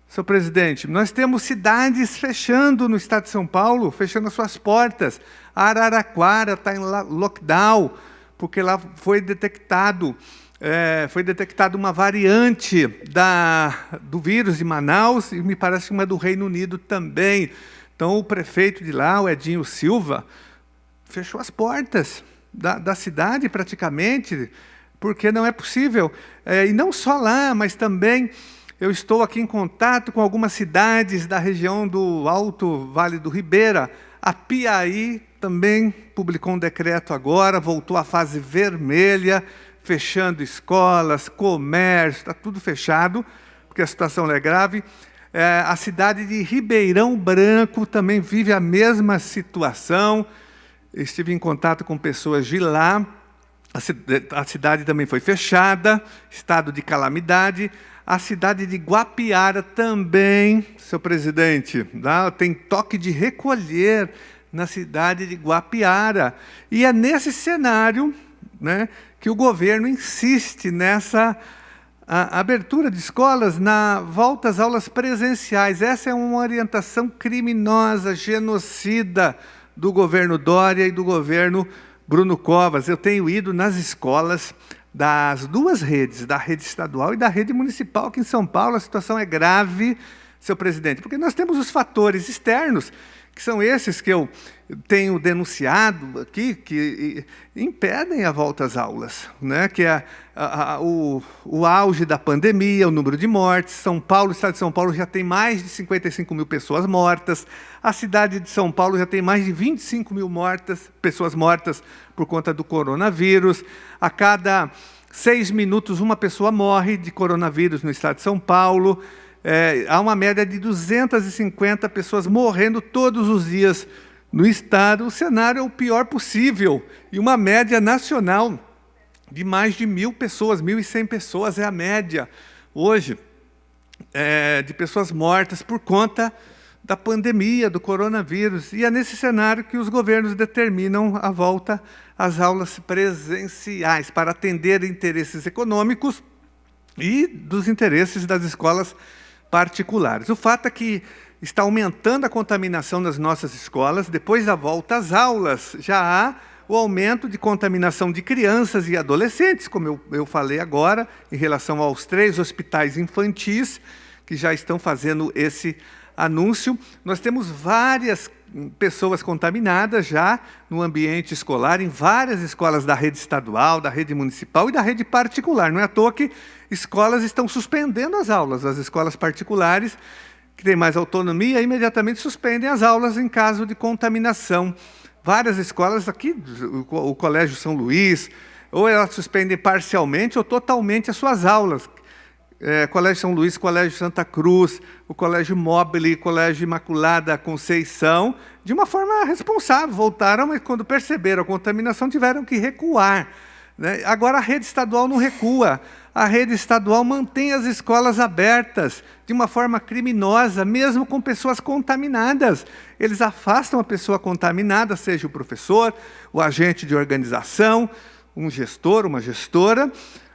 D: Senhor presidente, nós temos cidades fechando no estado de São Paulo, fechando as suas portas. Araraquara está em lockdown, porque lá foi detectado uma variante do vírus de Manaus, e me parece uma do Reino Unido também. Então, o prefeito de lá, o Edinho Silva, fechou as portas da cidade praticamente, porque não é possível. E não só lá, mas também eu estou aqui em contato com algumas cidades da região do Alto Vale do Ribeira. A Piaí também publicou um decreto agora, voltou à fase vermelha, fechando escolas, comércio, está tudo fechado, porque a situação é grave. A cidade de Ribeirão Branco também vive a mesma situação. Estive em contato com pessoas de lá. A cidade também foi fechada, estado de calamidade. A cidade de Guapiara também, senhor presidente, tem toque de recolher na cidade de Guapiara. E é nesse cenário, né, que o governo insiste nessa abertura de escolas, na volta às aulas presenciais. Essa é uma orientação criminosa, genocida do governo Dória e do governo Bruno Covas. Eu tenho ido nas escolas das 2 redes, da rede estadual e da rede municipal aqui em São Paulo. A situação é grave, senhor presidente, porque nós temos os fatores externos, que são esses que eu tenho denunciado aqui, que impedem a volta às aulas, né? Que é o auge da pandemia, o número de mortes. São Paulo, o estado de São Paulo já tem mais de 55 mil pessoas mortas. A cidade de São Paulo já tem mais de 25 mil pessoas mortas por conta do coronavírus. A cada 6 minutos, uma pessoa morre de coronavírus no estado de São Paulo. Há uma média de 250 pessoas morrendo todos os dias no estado. O cenário é o pior possível. E uma média nacional de mais de 1.000 pessoas, 1.100 pessoas é a média hoje de pessoas mortas por conta da pandemia, do coronavírus. E é nesse cenário que os governos determinam a volta às aulas presenciais, para atender interesses econômicos e dos interesses das escolas particulares. O fato é que está aumentando a contaminação nas nossas escolas. Depois da volta às aulas, já há o aumento de contaminação de crianças e adolescentes, como eu falei agora, em relação aos 3 hospitais infantis, que já estão fazendo esse anúncio. Nós temos várias pessoas contaminadas já no ambiente escolar, em várias escolas da rede estadual, da rede municipal e da rede particular. Não é à toa que escolas estão suspendendo as aulas. As escolas particulares, que têm mais autonomia, imediatamente suspendem as aulas em caso de contaminação. Várias escolas aqui, o Colégio São Luís, ou elas suspendem parcialmente ou totalmente as suas aulas. Colégio São Luís, Colégio Santa Cruz, o Colégio Móbile, Colégio Imaculada Conceição, de uma forma responsável, voltaram, mas quando perceberam a contaminação tiveram que recuar, né? Agora a rede estadual não recua, a rede estadual mantém as escolas abertas de uma forma criminosa, mesmo com pessoas contaminadas. Eles afastam a pessoa contaminada, seja o professor, o agente de organização, um gestor, uma gestora,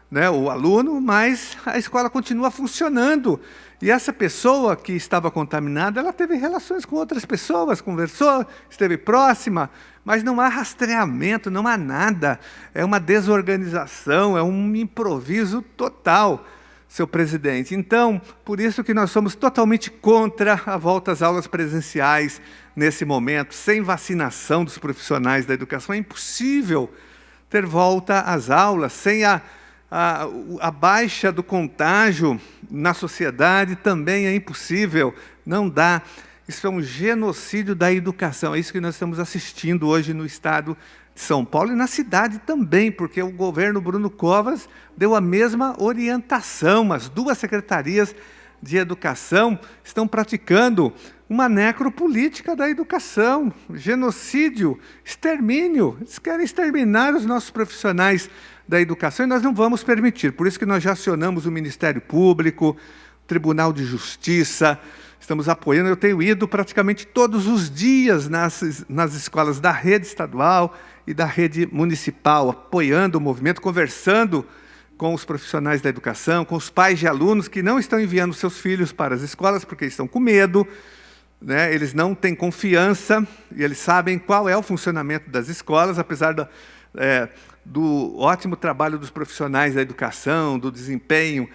D: né, o aluno, mas a escola continua funcionando. E essa pessoa que estava contaminada, ela teve relações com outras pessoas, conversou, esteve próxima, mas não há rastreamento, não há nada. É uma desorganização, é um improviso total, senhor presidente. Então, por isso que nós somos totalmente contra a volta às aulas presenciais nesse momento. Sem vacinação dos profissionais da educação, é impossível ter volta às aulas, sem a baixa do contágio na sociedade também é impossível, não dá. Isso é um genocídio da educação, é isso que nós estamos assistindo hoje no estado de São Paulo e na cidade também, porque o governo Bruno Covas deu a mesma orientação. As 2 secretarias de educação estão praticando uma necropolítica da educação, genocídio, extermínio. Eles querem exterminar os nossos profissionais da educação e nós não vamos permitir. Por isso que nós já acionamos o Ministério Público, o Tribunal de Justiça, estamos apoiando. Eu tenho ido praticamente todos os dias nas escolas da rede estadual e da rede municipal, apoiando o movimento, conversando com os profissionais da educação, com os pais de alunos que não estão enviando seus filhos para as escolas porque estão com medo, né? Eles não têm confiança e eles sabem qual é o funcionamento das escolas, apesar do ótimo trabalho dos profissionais da educação, do desempenho,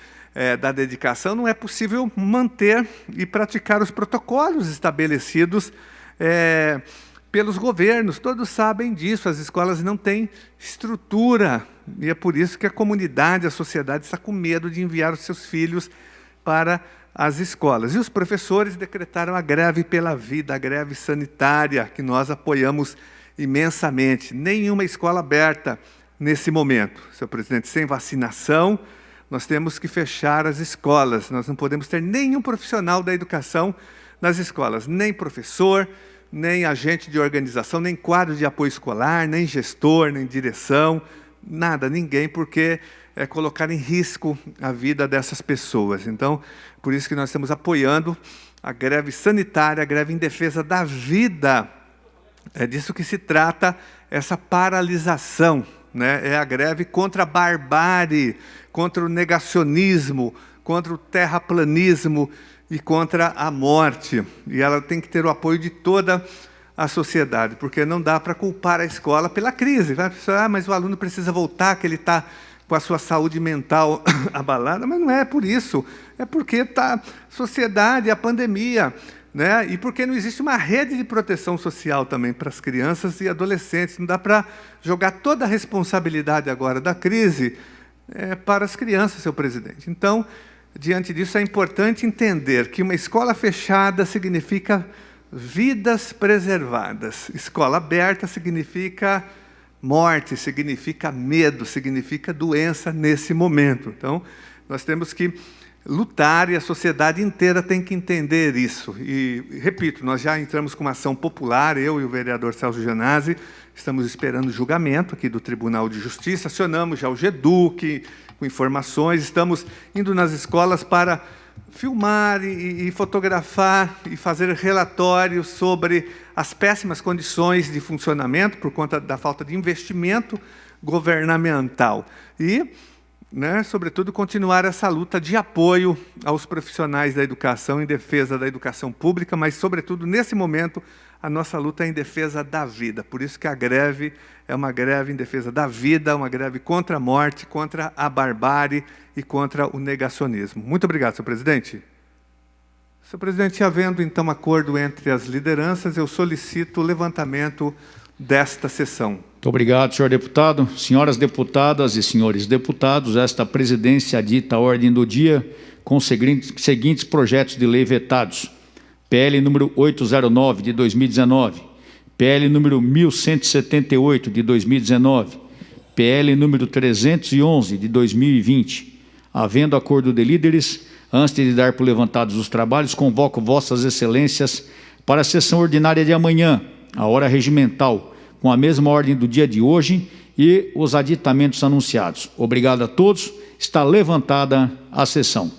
D: da dedicação, não é possível manter e praticar os protocolos estabelecidos pelos governos. Todos sabem disso, as escolas não têm estrutura, e é por isso que a comunidade, a sociedade está com medo de enviar os seus filhos para as escolas. E os professores decretaram a greve pela vida, a greve sanitária, que nós apoiamos imensamente. Nenhuma escola aberta nesse momento. Senhor presidente, sem vacinação, nós temos que fechar as escolas. Nós não podemos ter nenhum profissional da educação nas escolas, nem professor, nem agente de organização, nem quadro de apoio escolar, nem gestor, nem direção, nada, ninguém, porque é colocar em risco a vida dessas pessoas. Então, por isso que nós estamos apoiando a greve sanitária, a greve em defesa da vida. É disso que se trata essa paralisação, né? É a greve contra a barbárie, contra o negacionismo, contra o terraplanismo e contra a morte. E ela tem que ter o apoio de toda a sociedade, porque não dá para culpar a escola pela crise. Vai pensar, mas o aluno precisa voltar, que ele está com a sua saúde mental abalada, mas não é por isso, é porque está a sociedade, a pandemia, né? E porque não existe uma rede de proteção social também para as crianças e adolescentes. Não dá para jogar toda a responsabilidade agora da crise para as crianças, senhor presidente. Então, diante disso, é importante entender que uma escola fechada significa vidas preservadas. Escola aberta significa morte, significa medo, significa doença nesse momento. Então, nós temos que lutar e a sociedade inteira tem que entender isso. E, repito, nós já entramos com uma ação popular, eu e o vereador Celso Janazzi, estamos esperando o julgamento aqui do Tribunal de Justiça, acionamos já o GEDUC com informações, estamos indo nas escolas para filmar e fotografar e fazer relatórios sobre as péssimas condições de funcionamento por conta da falta de investimento governamental. E, sobretudo, continuar essa luta de apoio aos profissionais da educação, em defesa da educação pública, mas, sobretudo, nesse momento, a nossa luta é em defesa da vida. Por isso que a greve é uma greve em defesa da vida, uma greve contra a morte, contra a barbárie e contra o negacionismo. Muito obrigado, senhor presidente. Senhor presidente, havendo, então, acordo entre as lideranças, eu solicito o levantamento desta sessão.
B: Muito obrigado, senhor deputado. Senhoras deputadas e senhores deputados, esta presidência dita a ordem do dia com os seguintes projetos de lei vetados. PL número 809, de 2019. PL número 1178, de 2019. PL número 311, de 2020. Havendo acordo de líderes, antes de dar por levantados os trabalhos, convoco vossas excelências para a sessão ordinária de amanhã, a hora regimental, com a mesma ordem do dia de hoje e os aditamentos anunciados. Obrigado a todos. Está levantada a sessão.